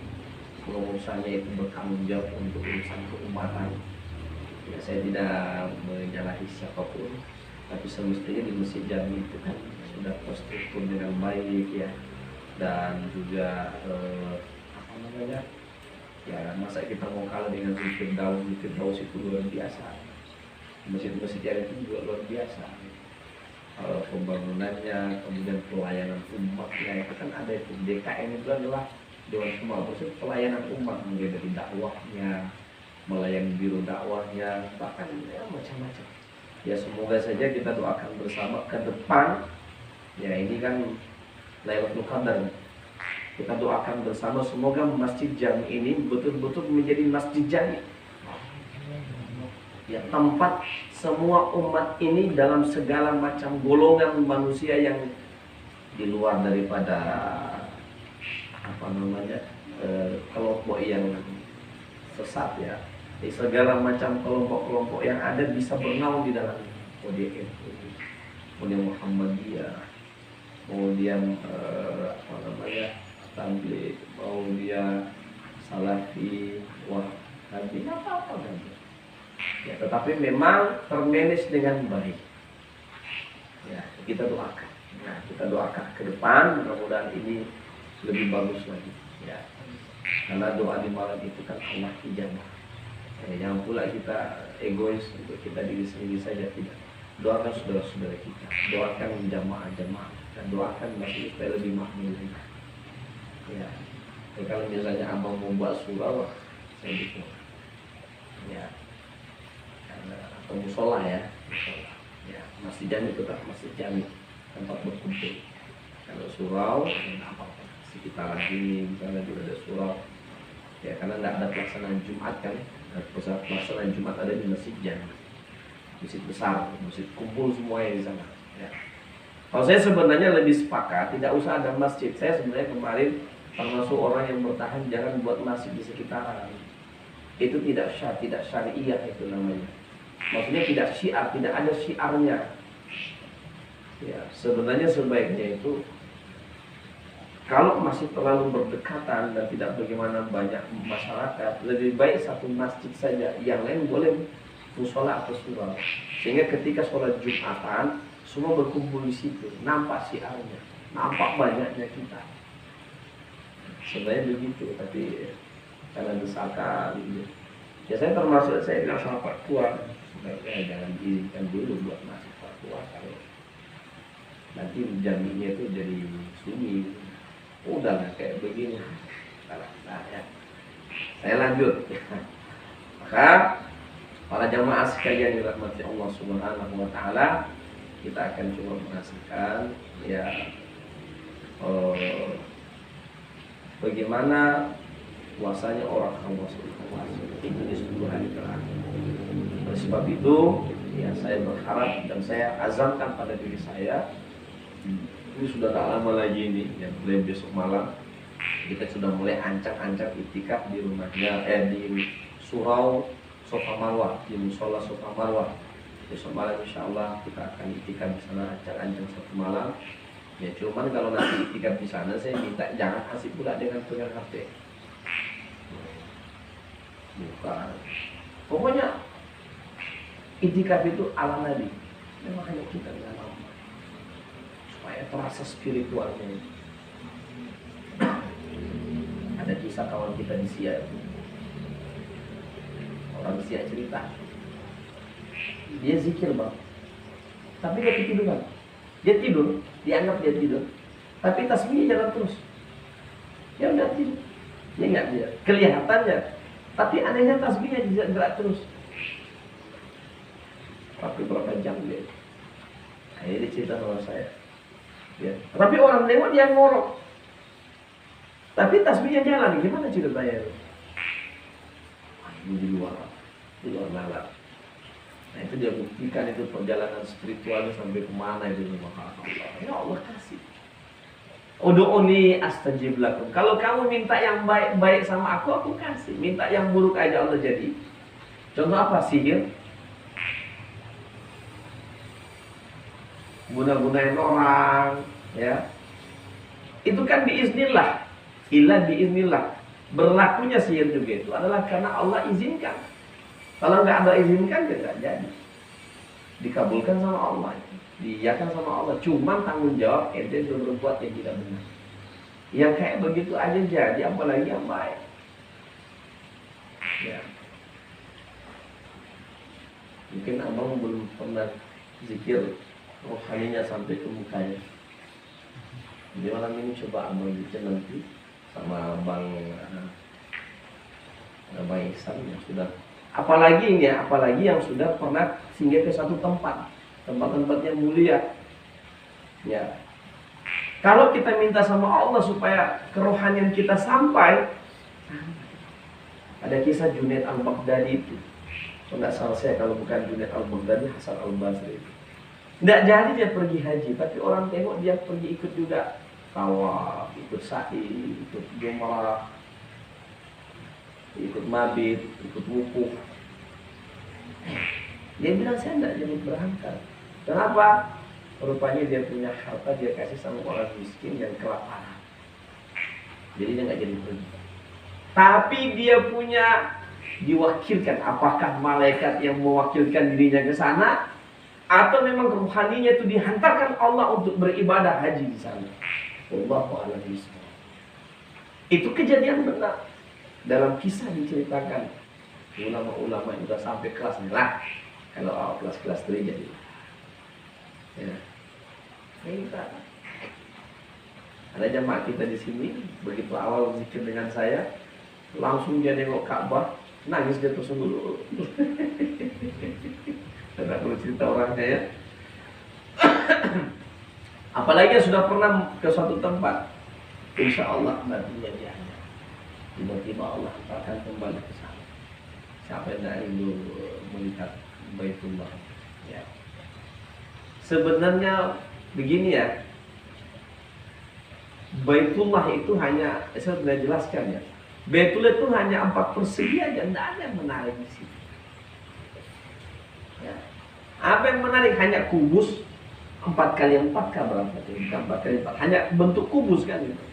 pengurusannya itu bertanggung jawab untuk urusan keumatan. Ya, saya tidak menyalahi siapapun, tapi semestinya di Masjid Jami itu kan sudah terstruktur dengan baik, ya. Dan juga ya masa kita mau kalah dengan Firdaus itu luar biasa. Masjid-masjid yang itu juga luar biasa. Pembangunannya, kemudian pelayanan umatnya itu kan ada itu. DKM itu adalah Dewan Kemal, maksud pelayanan umat, mulai dari dakwahnya, melayani biro dakwahnya, bahkan ya, macam-macam. Ya semoga saja kita doakan bersama ke depan. Ya ini kan Lailatul Qadar. Kita doakan bersama semoga Masjid Jami ini betul-betul menjadi Masjid Jami. Ya tempat semua umat ini dalam segala macam golongan manusia yang di luar daripada kelompok yang sesat, ya. Di segala macam kelompok-kelompok yang ada bisa bernaung di dalam ODM, kemudian Muhammadiyah, kemudian Tabligh, kemudian Salafi, Wahabi, apa-apa kan. Ya, tetapi memang termanage dengan baik. Ya, kita doakan. Nah, kita doakan ke depan, mudah-mudahan ini lebih bagus lagi. Ya, karena doa di malam itu kan Allah ijabah. Ya, jangan pula kita egois untuk kita diri sendiri saja, tidak. Doakan saudara-saudara kita, doakan jamaah-jamaah, dan doakan masjid supaya lebih makmur. Ya, kalau misalnya abang membuat surau, saya dukung. Ya, karena atau musola, ya, musola. Ya, Masjid Jami tetap Masjid Jami, tempat berkumpul. Kalau surau, apa-apa. Sekitaran sini misalnya juga ada surau. Ya, karena tidak ada pelaksanaan Jumat kan. Pelaksanaan Jumat ada di Masjid Jami, masjid besar, masjid kumpul semuanya di sana. Ya. Kalau saya sebenarnya lebih sepakat tidak usah ada masjid. Saya sebenarnya kemarin termasuk orang yang bertahan jangan buat masjid di sekitaran. Itu tidak syariah itu namanya. Maksudnya tidak syiar, tidak ada syiarnya. Ya, sebenarnya sebaiknya itu kalau masih terlalu berdekatan dan tidak bagaimana banyak masyarakat, lebih baik satu masjid saja. Yang lain boleh musola atau surau. Sehingga ketika sholat Jumatan semua berkumpul di situ, nampak syiarnya, nampak banyaknya kita. Sebenarnya begitu, tapi karena desakan, ya saya termasuk saya bilang sama Pak Tua, sebaiknya jangan diizinkan dulu buat masuk Pak Tua kalau nanti jaminya itu jadi sunyi. Udah kayak begini. Nah, ya. Saya lanjut. Maka para jamaah sekalian yang dirahmati Allah Subhanahu wa taala, kita akan coba mengasihkan ya bagaimana puasanya orang Khawas itu di 10 hari terakhir. Oleh sebab itu, ya saya berharap dan saya azamkan pada diri saya, ini sudah tak lama lagi ini, yang mulai besok malam kita sudah mulai ancang-ancang itikaf di rumahnya, di surau Sofa Marwah, di musola Sofa Marwah. Besok malam insya Allah kita akan itikaf di sana ancang-ancang 1 malam. Ya cuman kalau nanti itikaf di sana saya minta jangan asik pula dengan pegang HP. Bukan. Pokoknya itikaf itu ala Nabi. Makanya kita jangan supaya terasa spiritualnya. Ada kisah kawan kita di Siak. Orang Siak cerita. Dia zikir bang, tapi dia ketiduran. Dia tidur, dianggap dia tidur, tapi tasbihnya jalan terus. Dia udah tidur, dia nggak dia kelihatannya, tapi anehnya tasbihnya gerak terus. Tapi berapa jam dia? Akhirnya dia cerita sama saya. Ya. Tapi orang nengok dia ngorok, tapi tasbihnya jalan. Gimana ceritanya? Ini di luar nalar. Nah itu dia buktikan itu perjalanan spiritualnya sampai kemana itu Allah. Ya Allah kasih. Udu'uni astajib lakum. Kalau kamu minta yang baik-baik sama aku kasih. Minta yang buruk aja Allah jadi. Contoh apa? Sihir. Guna-gunain orang, ya. Itu kan biiznillah. Illa biiznillah. Berlakunya sihir juga itu adalah karena Allah izinkan. Kalau nggak ada izinkan ya nggak jadi. Dikabulkan sama Allah, diiyakan sama Allah. Cuman tanggung jawab ente sudah berbuat yang tidak benar. Yang kayak begitu aja jadi, apalagi yang baik. Ya. Mungkin abang belum pernah zikir rohaninya sampai ke mukanya. Jadi malam ini coba abang zikir nanti sama abang Ihsan yang sudah. Apalagi ini ya, apalagi yang sudah pernah singgah ke satu tempat-tempat yang mulia. Ya. Kalau kita minta sama Allah supaya kerohanian kita sampai, ada kisah Junaid al-Baghdadi itu. Enggak salah saya kalau bukan Junaid al-Baghdadi, Hasan al-Basri itu. Enggak jadi dia pergi haji, tapi orang tengok dia pergi ikut juga tawaf, ikut sa'i, ikut jumrah, ikut mabit, ikut wukuf. Dia bilang saya tidak jadi berangkat. Kenapa? Rupanya dia punya harta dia kasih sama orang miskin yang kelaparan. Jadi dia nggak jadi pergi. Tapi dia punya diwakilkan. Apakah malaikat yang mewakilkan dirinya ke sana, atau memang rohaninya itu dihantarkan Allah untuk beribadah haji di sana? Wallahu a'lam bishawab. Itu kejadian benar. Dalam kisah diceritakan ulama-ulama yang sudah sampai kelas ini lah. Kalau awal kelas-kelas itu jadi. Ya. Kita. Ada jamaah kita di sini begitu awal zikir dengan saya, langsung dia nengok Ka'bah, nangis dia terus dulu. Tidak perlu cerita orangnya ya. Apalagi yang sudah pernah ke suatu tempat, insya Allah nantinya dia ada. Tiba-tiba Allah akan kembali ke sana. Siapa yang rindu melihat Baitullah? Ya. Sebenarnya begini ya. Baitullah itu hanya, saya sudah jelaskan ya. Baitullah itu hanya 4 persegi aja, tidak ada yang menarik di situ. Ya. Apa yang menarik? Hanya kubus 4 kali 4 kah berapa? 4 kali 4. Hanya bentuk kubus kan itu.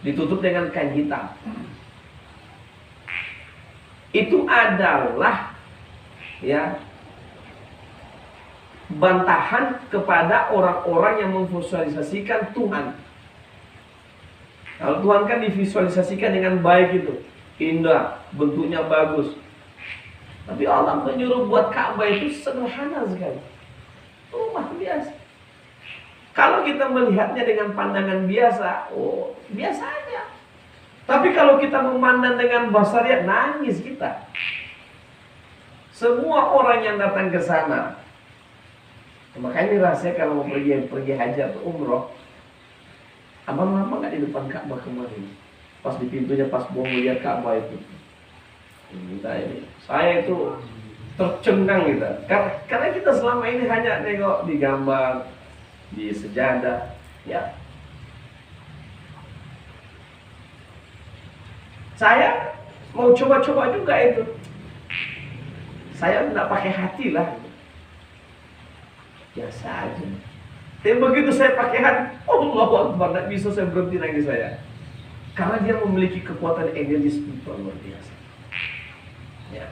Ditutup dengan kain hitam. Itu adalah ya bantahan kepada orang-orang yang memvisualisasikan Tuhan. Kalau Tuhan kan divisualisasikan dengan baik itu, indah, bentuknya bagus. Tapi Allah menyuruh buat Ka'bah itu sederhana sekali, rumah biasa. Kalau kita melihatnya dengan pandangan biasa, oh biasa aja. Tapi kalau kita memandang dengan basariah, nangis kita. Semua orang yang datang ke sana, makanya rahasia kalau mau pergi haji atau umroh, abang lama nggak di depan Ka'bah kemarin? Pas di pintunya, pas mau melihat Ka'bah itu. Saya itu tercengang gitu. Karena kita selama ini hanya nengok di gambar, di sejadah, ya. Saya mau coba-coba juga itu. Saya tidak pakai hati lah. Biasa aja. Tapi begitu saya pakai hati, Allahu Akbar, tidak bisa saya berhenti nangis saya. Karena dia memiliki kekuatan energi spiritual luar biasa. Ya.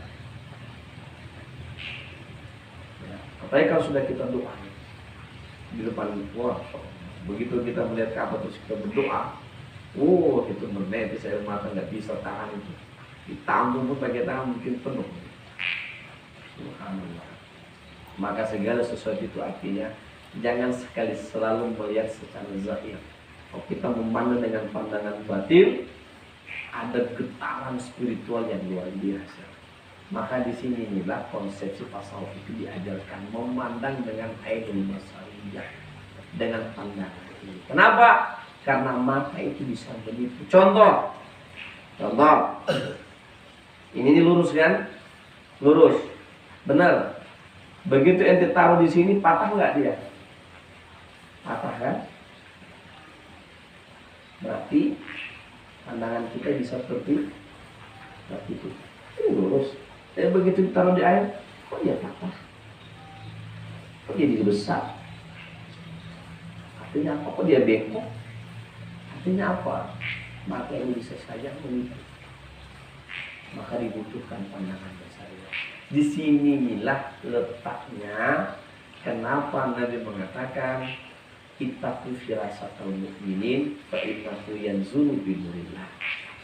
Ya. Apalagi kalau sudah kita doa di depan wah, begitu kita melihat Ka'bah terus kita berdoa, itu menetes air mata, nggak bisa tahan itu. Ditampung pun pakai tangan mungkin penuh. Subhanallah. Maka segala sesuatu itu artinya jangan sekali selalu melihat secara zahir. Kalau kita memandang dengan pandangan batin, ada getaran spiritual yang luar biasa. Maka di sini inilah konsepsi tasawuf itu diajarkan, memandang dengan ainul basariyah, dengan pandangan ini. Kenapa? Karena mata itu bisa menipu. Contoh, ini lurus kan? Lurus, benar. Begitu ente taruh di sini, patah nggak dia? Patah kan? Berarti pandangan kita bisa seperti itu. Ini lurus. Tapi begitu ditaruh di air, kok dia patah? Kok jadi besar? Artinya apa? Kok dia bengkok? Artinya apa? Maka ini bisa saja menipu. Maka dibutuhkan pandangan basariah. Di sinilah letaknya kenapa Nabi mengatakan ittaqu firasatal mu'minin fa innahu yanzuru bi nurillah.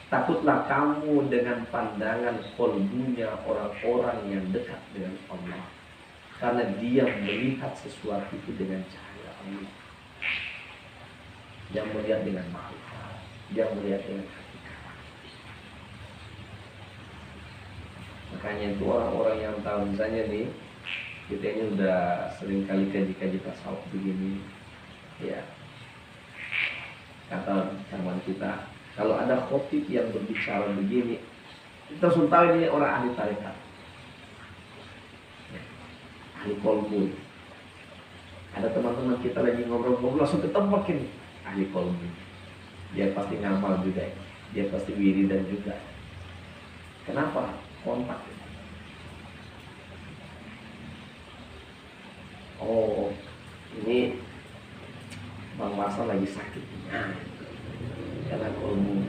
Takutlah kamu dengan pandangan kolbunya orang-orang yang dekat dengan Allah, karena dia melihat sesuatu itu dengan cahaya Allah. Dia melihat dengan ma'rifat, dia melihat dengan hakikat. Makanya itu orang-orang yang tahu, misalnya nih, kita ini udah sering kali kaji-kaji tasawuf begini, ya. Kata zaman kita, kalau ada khotib yang berbicara begini, kita langsung tahu ini orang ahli tarekat, ahli kolbu. Ada teman-teman kita lagi ngobrol-ngobrol, langsung ketemu ini ahli kolbu. Dia pasti ngamal juga, dia pasti wiridan juga. Kenapa? Kontak. Oh, ini Bang Masa lagi sakit. Karena kolbu,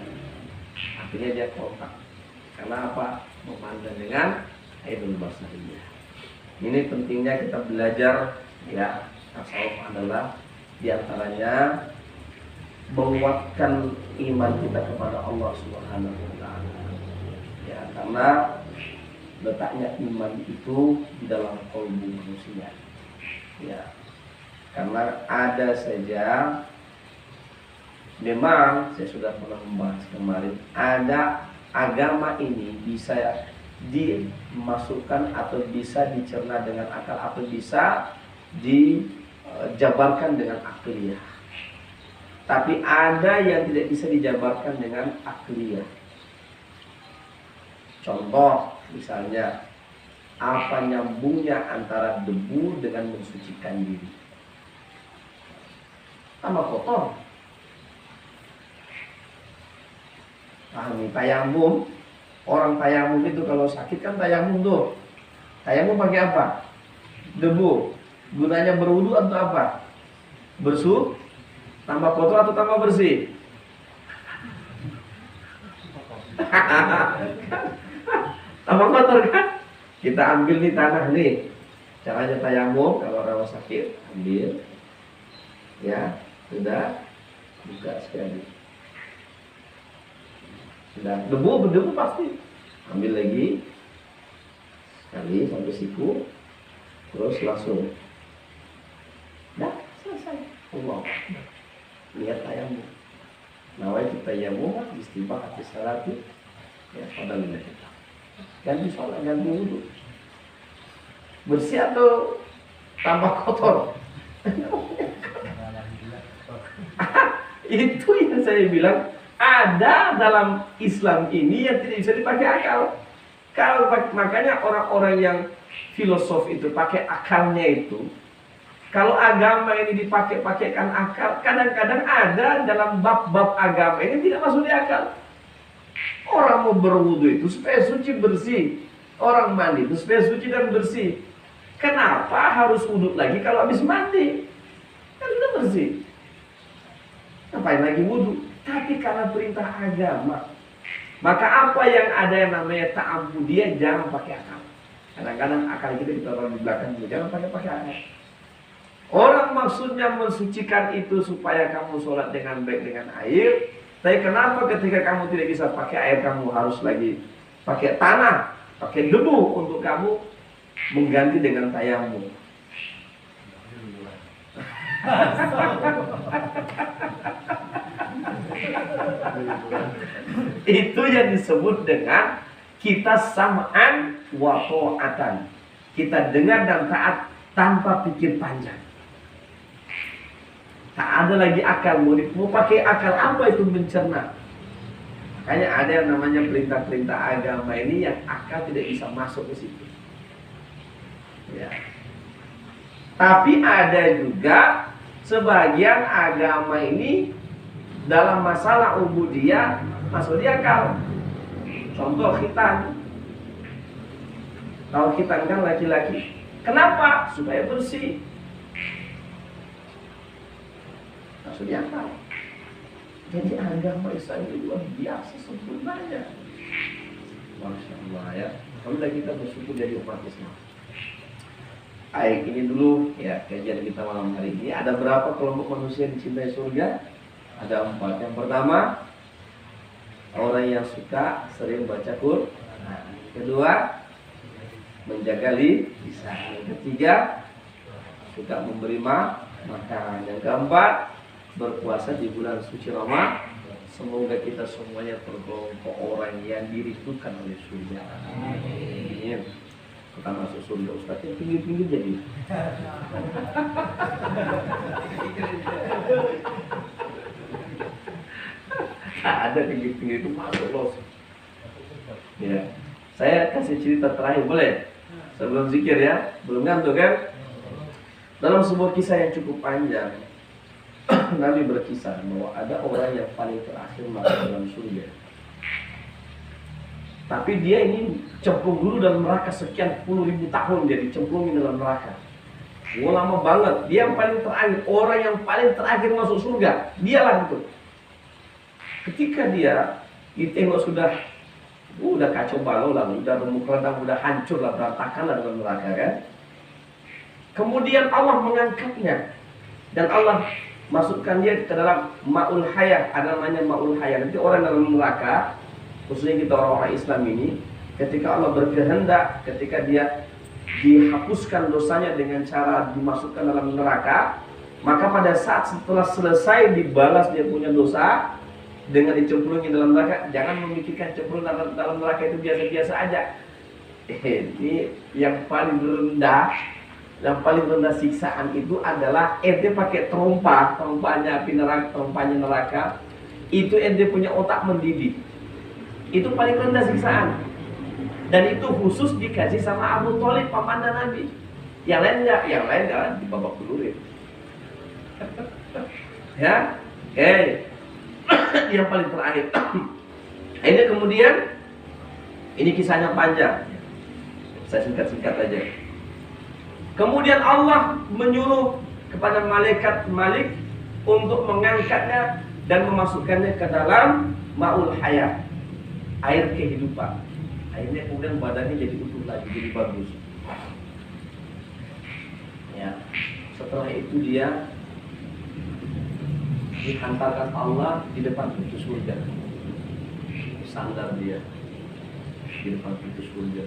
artinya dia kontak. Karena apa? Memandang dengan ainul basariyah. Ini pentingnya kita belajar, ya. Tasawuf adalah diantaranya menguatkan iman kita kepada Allah Subhanahu wa Ta'ala. Ya, karena letaknya iman itu di dalam kolbu manusia. Ya, karena ada saja. Memang saya sudah pernah membahas kemarin, ada agama ini bisa dimasukkan atau bisa dicerna dengan akal atau bisa dijabarkan dengan akliyah. Tapi ada yang tidak bisa dijabarkan dengan akliyah. Contoh misalnya, apa nyambungnya antara debu dengan mensucikan diri? tambah kotor. Pahami, tayamum. Orang tayamum itu kalau sakit kan tayamum tuh. Tayamum pakai apa? Debu. Gunanya berwudu atau apa? Bersuh, tambah kotor atau tambah bersih? Tambah kotor kan? Kita ambil nih tanah nih. Caranya tayamum kalau orang sakit, ambil. Ya, sudah. Buka sekali. Sudah, debu pasti. Ambil lagi. Sekali sampai siku. Terus langsung. Dah, selesai. Allah. Lihat tayamum. Nawaitu tayamum istibah hati salati. Ya, pada lihat kita. Ganti sholat, ganti wudhu. Bersih atau tambah kotor? Itu yang saya bilang. Ada dalam Islam ini yang tidak bisa dipakai akal. Kalau makanya orang-orang yang filosof itu pakai akalnya itu. Kalau agama ini dipakai-pakaikan akal, kadang-kadang ada dalam bab-bab agama ini tidak masuk di akal. Orang mau berwudu itu supaya suci bersih. Orang mandi itu supaya suci dan bersih. Kenapa harus wudhu lagi kalau habis mandi? Kan sudah bersih. Ngapain lagi wudhu? Tapi karena perintah agama, maka apa yang ada yang namanya ta'abbudiyah jangan pakai akal. Kadang-kadang akal kita taruh di belakang juga, jangan pakai akal. Orang maksudnya mensucikan itu supaya kamu sholat dengan baik dengan air. Tapi kenapa ketika kamu tidak bisa pakai air, kamu harus lagi pakai tanah, pakai debu untuk kamu mengganti dengan tayamum. Itu yang disebut dengan kita sam'an wa ta'atan. Kita dengar dan taat tanpa pikir panjang. Tak ada lagi akal, mau pakai akal apa itu mencerna. Makanya ada yang namanya perintah-perintah agama ini yang akal tidak bisa masuk ke situ. Ya. Tapi ada juga sebagian agama ini dalam masalah ubudiyah masuk di akal. Contoh khitan. Kalau khitan kan laki-laki. Kenapa? Supaya bersih. Masuk di akal. Jadi agama Islam itu luar biasa sempurnanya. Masya Allah ya. Alhamdulillah kita bersyukur jadi umat Islam. Baik, ini dulu ya kajian kita malam hari ini. Ada berapa kelompok manusia yang dicintai surga? Ada 4. Yang pertama, orang yang suka sering baca Quran. Kedua, menjaga lisan. Yang ketiga, suka memberi makan. Yang keempat, berpuasa di bulan suci Ramadan. Semoga kita semuanya tergolong orang yang dirindukan oleh surga. Amin. Kita masuk surga Ustaz yang pinggir-pinggir jadi. Ada pinggir-pinggir itu masuk loh. Ya, saya kasih cerita terakhir boleh? Sebelum zikir ya, belum ngantuk kan? Dalam sebuah kisah yang cukup panjang, Nabi berkisah bahwa ada orang yang paling terakhir masuk dalam surga. Tapi dia ini cemplung dulu dalam neraka sekian puluh ribu tahun dia dicemplungin dalam neraka. Lama banget. Dia yang paling terakhir, orang yang paling terakhir masuk surga. Dialah itu. Ketika dia ditengok sudah kacau balau lah, udah remuk redam, udah hancur lah, berantakan lah dalam neraka kan. Kemudian Allah mengangkatnya dan Allah masukkan dia ke dalam ma'ul hayah, ada namanya ma'ul hayah. Nanti orang dalam neraka, khususnya kita orang-orang Islam ini, ketika Allah berkehendak, ketika dia dihapuskan dosanya dengan cara dimasukkan dalam neraka, maka pada saat setelah selesai dibalas dia punya dosa dengan dicemplungin dalam neraka, jangan memikirkan cemplung dalam neraka itu biasa-biasa aja. Ini yang paling rendah siksaan itu adalah ente pakai terompanya api neraka, terompanya neraka, itu ente punya otak mendidih. Itu paling rendah siksaan. Dan itu khusus dikasih sama Abu Thalib, paman Nabi. Yang lain jangan dibabak belurin. Ya, oke. Yang paling terakhir. Ini kemudian, ini kisahnya panjang. Saya singkat-singkat aja. Kemudian Allah menyuruh kepada malaikat Malik untuk mengangkatnya dan memasukkannya ke dalam ma'ul hayat, air kehidupan. Akhirnya kemudian badannya jadi utuh lagi, jadi bagus. Ya. Setelah itu dia dihantarkan Allah di depan pintu surga. Sandar dia di depan pintu surga.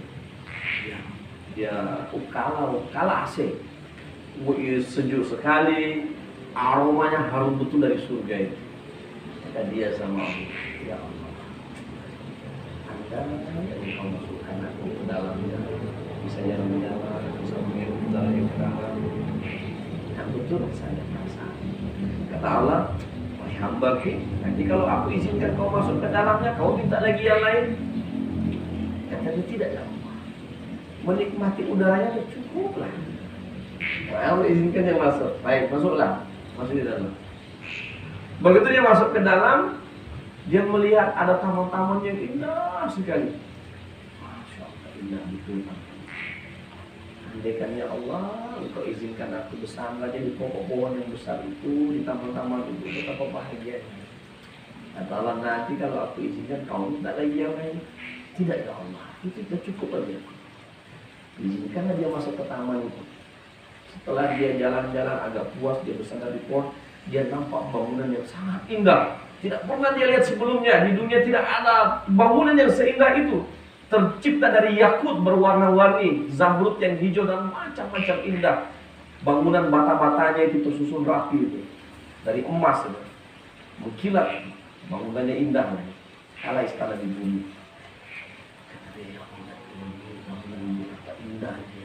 Dia kala AC. Sejuk sekali, aromanya harum betul dari surga itu. Kata dia sama Allah, ya Allah, Anda yang masukkan aku ke dalamnya, bisa jalan-jalan, bisa menghirup udara yang segar. Yang betul saya merasa. Kata Allah, wahai hamba-Ku, nanti kalau aku izinkan kau masuk ke dalamnya, kau minta lagi yang lain. Kata dia, tidak ya Allah, menikmati udaranya cukup lah. Allah izinkan dia masuk. Baik, masuklah. Masuk di dalam. Begitu dia masuk ke dalam, dia melihat ada taman-taman yang indah sekali. Masya Allah, indah betul. Andaikan ya Allah, Engkau izinkan aku bersama di pokok pohon yang besar itu, di taman-taman itu, betapa bahagianya. Kata Allah, nanti kalau aku izinkan kau minta lagi yang lain. Tidak ya Allah, itu sudah cukup aja. Izinkanlah dia masuk ke taman itu. Setelah dia jalan-jalan agak puas, dia bersandar di pohon, dia nampak bangunan yang sangat indah. Tidak pernah dia lihat sebelumnya. Di dunia tidak ada bangunan yang seindah itu. Tercipta dari yakut berwarna-warni, zamrud yang hijau dan macam-macam indah. Bangunan bata-batanya itu tersusun rapi itu, dari emas itu, berkilat. Bangunannya indah, kalah istana di bumi. Kata dia, ya Allah, ini bangunan ini apa indah ini.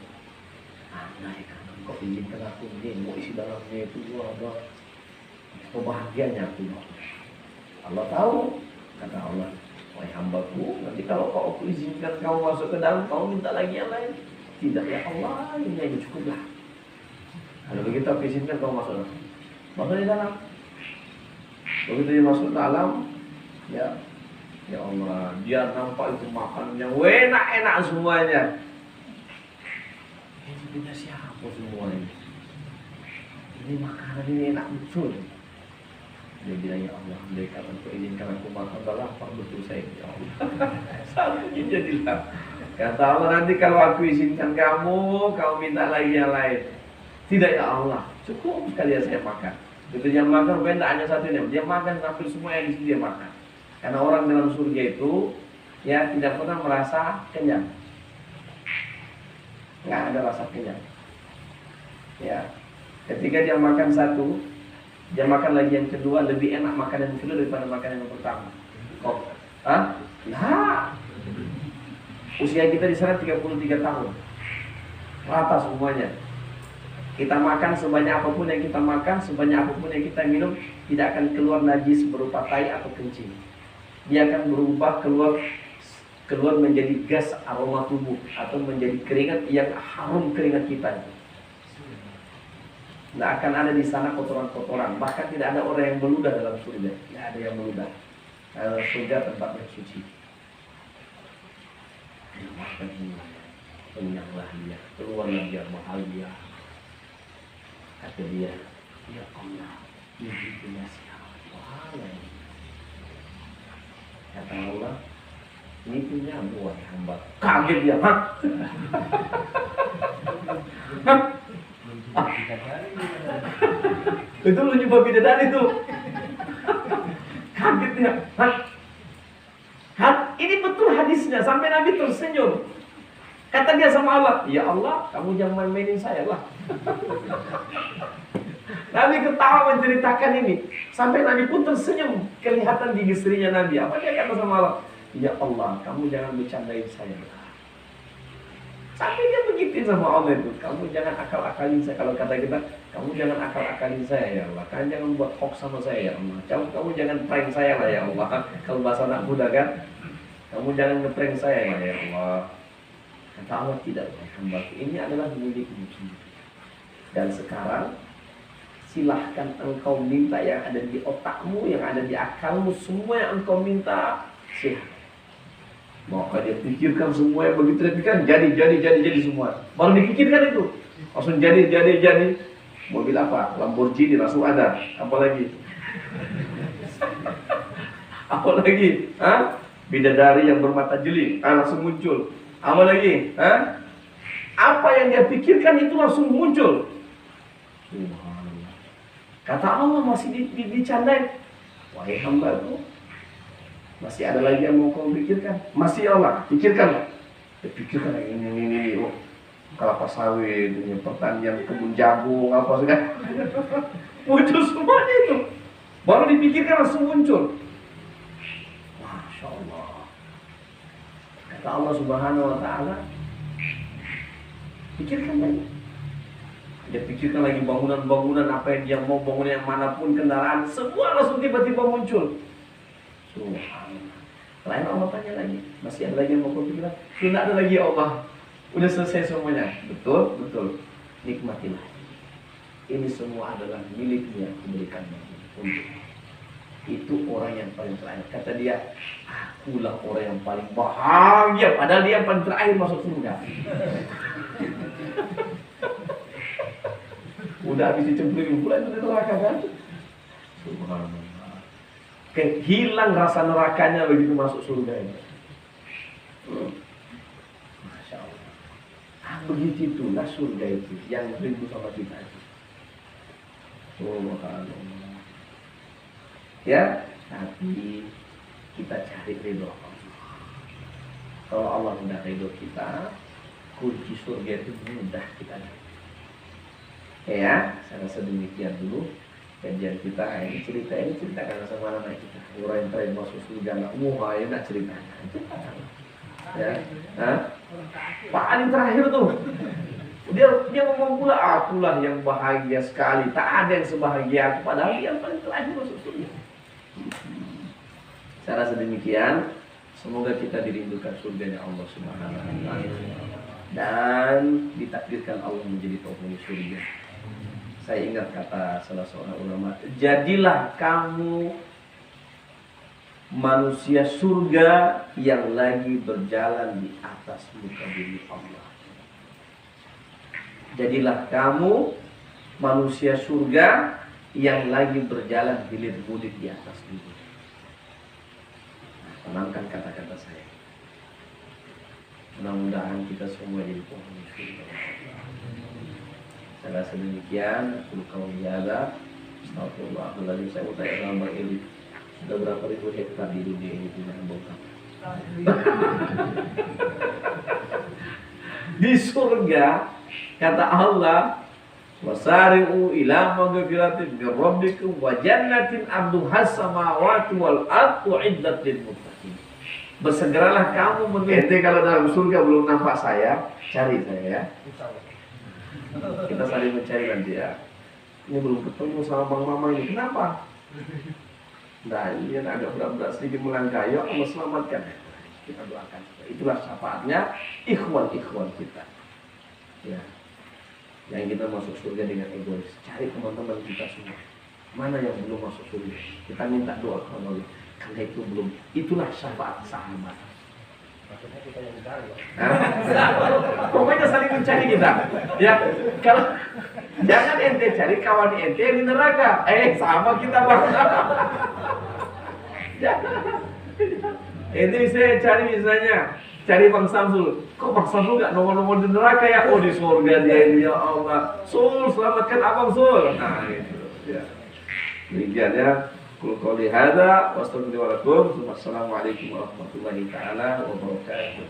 Andai kan Kau izinkan aku ini, mau isi dalamnya itu ada kebahagiaannya aku. Allah tahu, kata Allah, wahai hamba-Ku, nanti kalau kau izinkan kau masuk ke dalam, kau minta lagi yang lain. Tidak ya Allah, ini aja cukuplah. Kalau begitu aku izinkan kau masuk. Masuk di dalam. Begitu dia masuk dalam, ya Allah, dia nampak itu makanan yang enak-enak semuanya. Ini punya siapa semua ini? Ini makanan ini enak betul. Dia bilang, ya Allah, andaikan Engkau izinkan aku makan, udah lapar betul saya, ya Allah. Satunya jadilah. Kata Allah, nanti kalau aku izinkan kamu, kau minta lagi yang lain. Tidak ya Allah, cukup sekali ya saya makan. Itu dia makan, benda hanya satu ini. Dia makan sampai semua yang di sini dia makan. Karena orang dalam surga itu, ya tidak pernah merasa kenyang. Nggak ada rasa kenyang. Ya, ketika dia makan satu, dia makan lagi yang kedua, lebih enak makanan yang kedua daripada makanan yang pertama. Kok? Nah, usia kita di sana 33 tahun, rata semuanya. Kita makan sebanyak apapun yang kita makan, sebanyak apapun yang kita minum, tidak akan keluar najis berupa tai atau kencing. Dia akan berubah keluar menjadi gas aroma tubuh atau menjadi keringat yang harum keringat kita. Tidak akan ada di sana kotoran-kotoran. Bahkan tidak ada orang yang meludah dalam surga. Tidak ada yang meludah. Dalam surga tempat yang suci. Makan ini, kenyanglah dia, keluarlah dia bahagia. Kata dia, ya Allah, ini punya siapa lagi? Kata Allah, ini punya buat hamba. Kaget dia, hah? Hah? Itu lu nyoba bidadari tuh. Kaget dia. Ini betul hadisnya, sampai Nabi tersenyum. Kata dia sama Allah, ya Allah, kamu jangan main-mainin saya lah. Nabi ketawa menceritakan ini, sampai Nabi pun tersenyum. Kelihatan di istrinya Nabi. Apa dia kata sama Allah? Ya Allah, kamu jangan bercandain saya. Sampai dia begitu sama Allah itu. Kamu jangan akal-akalin saya. Kalau kata kita, kamu jangan akal-akalin saya ya Allah. Kalian jangan buat hoax sama saya ya Allah. Kamu jangan prank saya lah ya Allah. Kalau bahasa anak muda kan, kamu jangan nge-prank saya lah ya Allah. Kata Allah, tidak, hamba, ini adalah milikmu. Dan sekarang silahkan engkau minta yang ada di otakmu, yang ada di akalmu, semua yang engkau minta, silahkan. Maka dia pikirkan semua yang begitu dia pikirkan, jadi semua. Baru dipikirkan itu, langsung jadi. Mobil apa? Lamborghini langsung ada. Apalagi? Apalagi? Bidadari yang bermata jeli, langsung muncul. Apalagi? Apa yang dia pikirkan itu langsung muncul. Subhanallah. Kata Allah masih dicandai. Wahai hamba-Ku, masih ada lagi yang mau kau pikirkan? Masih Allah, pikirkan. Pikirkan ini. Oh, kelapa sawit, ini pertanian kebun jagung, apa segala. Muncul semuanya itu. Baru dipikirkan langsung muncul. Masya Allah. Kata Allah Subhanahu Wa Taala, pikirkan lagi. Dia pikirkan lagi bangunan-bangunan apa yang dia mau, bangunan yang manapun, kendaraan, semua langsung tiba-tiba muncul. Subhanallah. Lain Allah tanya lagi, masih ada lagi yang mau kau pikirkan? Tidak ada lagi ya Allah. Udah selesai semuanya. Betul. Nikmatilah. Ini semua adalah milikmu yang kuberikan untukmu. Itu orang yang paling terakhir. Kata dia, akulah orang yang paling bahagia. Padahal dia yang paling terakhir masuk surga. Udah habis dicemplungin pula itu di neraka kan? Subhanallah. Hilang rasa nerakanya begitu masuk surga ini. Masya Allah. Begitu itulah surga itu yang rindu sama kita itu. Subhanallah. Ya, tapi kita cari ridho Allah. Kalau Allah sudah ridho kita, kunci surga itu mudah kita dapat. Ya, saya rasa demikian dulu kajian kita. Ini ceritakan sama anak kita. Orang yang terakhir masuk surga, ya nak ceritanya. Ya, paling terakhir tuh. Dia ngomong pula, akulah yang bahagia sekali. Tak ada yang sebahagia aku. Padahal dia yang paling terakhir masuk surga. Saya rasa demikian. Semoga kita dirindukan surganya Allah Subhanahu Wa Taala dan ditakdirkan Allah menjadi penghuni surga. Saya ingat kata salah seorang ulama, jadilah kamu manusia surga yang lagi berjalan di atas muka bumi Allah. Jadilah kamu manusia surga yang lagi berjalan hilir-mulir di atas bumi. Tenangkan kata-kata saya. Mudah-mudahan kita semua jadi penghuni surga. Saya rasa demikian. Aku kau biada. Astagfirullahaladzim. Saya mau tanya sama Bang Eli. Sudah berapa ribu hektar di dunia ini punya bongkar? Di surga kata Allah, wasari'u ila maghfiratin min rabbikum wa jannatin 'arduhas samawati wal ardu 'iddat lil muttaqin. Bersegeralah kamu menuju. Ente kalau dalam surga belum nampak saya, cari saya ya. Kita saling mencari nanti ya. Ini belum ketemu sama Bang Mama ini. Kenapa? Nah, ini agak berat-berat sedikit melangkah. Ya Allah selamatkan. Kita doakan. Itulah syafaatnya ikhwan-ikhwan kita. Ya. Yang kita masuk surga dengan egois. Cari teman-teman kita semua. Mana yang belum masuk surga? Kita minta doa kepada Allah. Karena itu belum. Itulah syafaat sahabat. Maksudnya kita yang mencari. Pokoknya saling mencari kita. Ya, kalau jangan ente cari kawan ente di neraka. Sama kita bang. Ente bisa cari misalnya. Cari Bang Samsul. Kok Bang Samsul gak nomor-nomor di neraka ya? Oh di surga dia ini ya Allah. Sul, selamatkan abang Sul. Nah itu ya. Demikian ya. Qul qouli hadza wa astaghfirullahaladzim. Wassalamualaikum warahmatullahi taala wabarakatuh.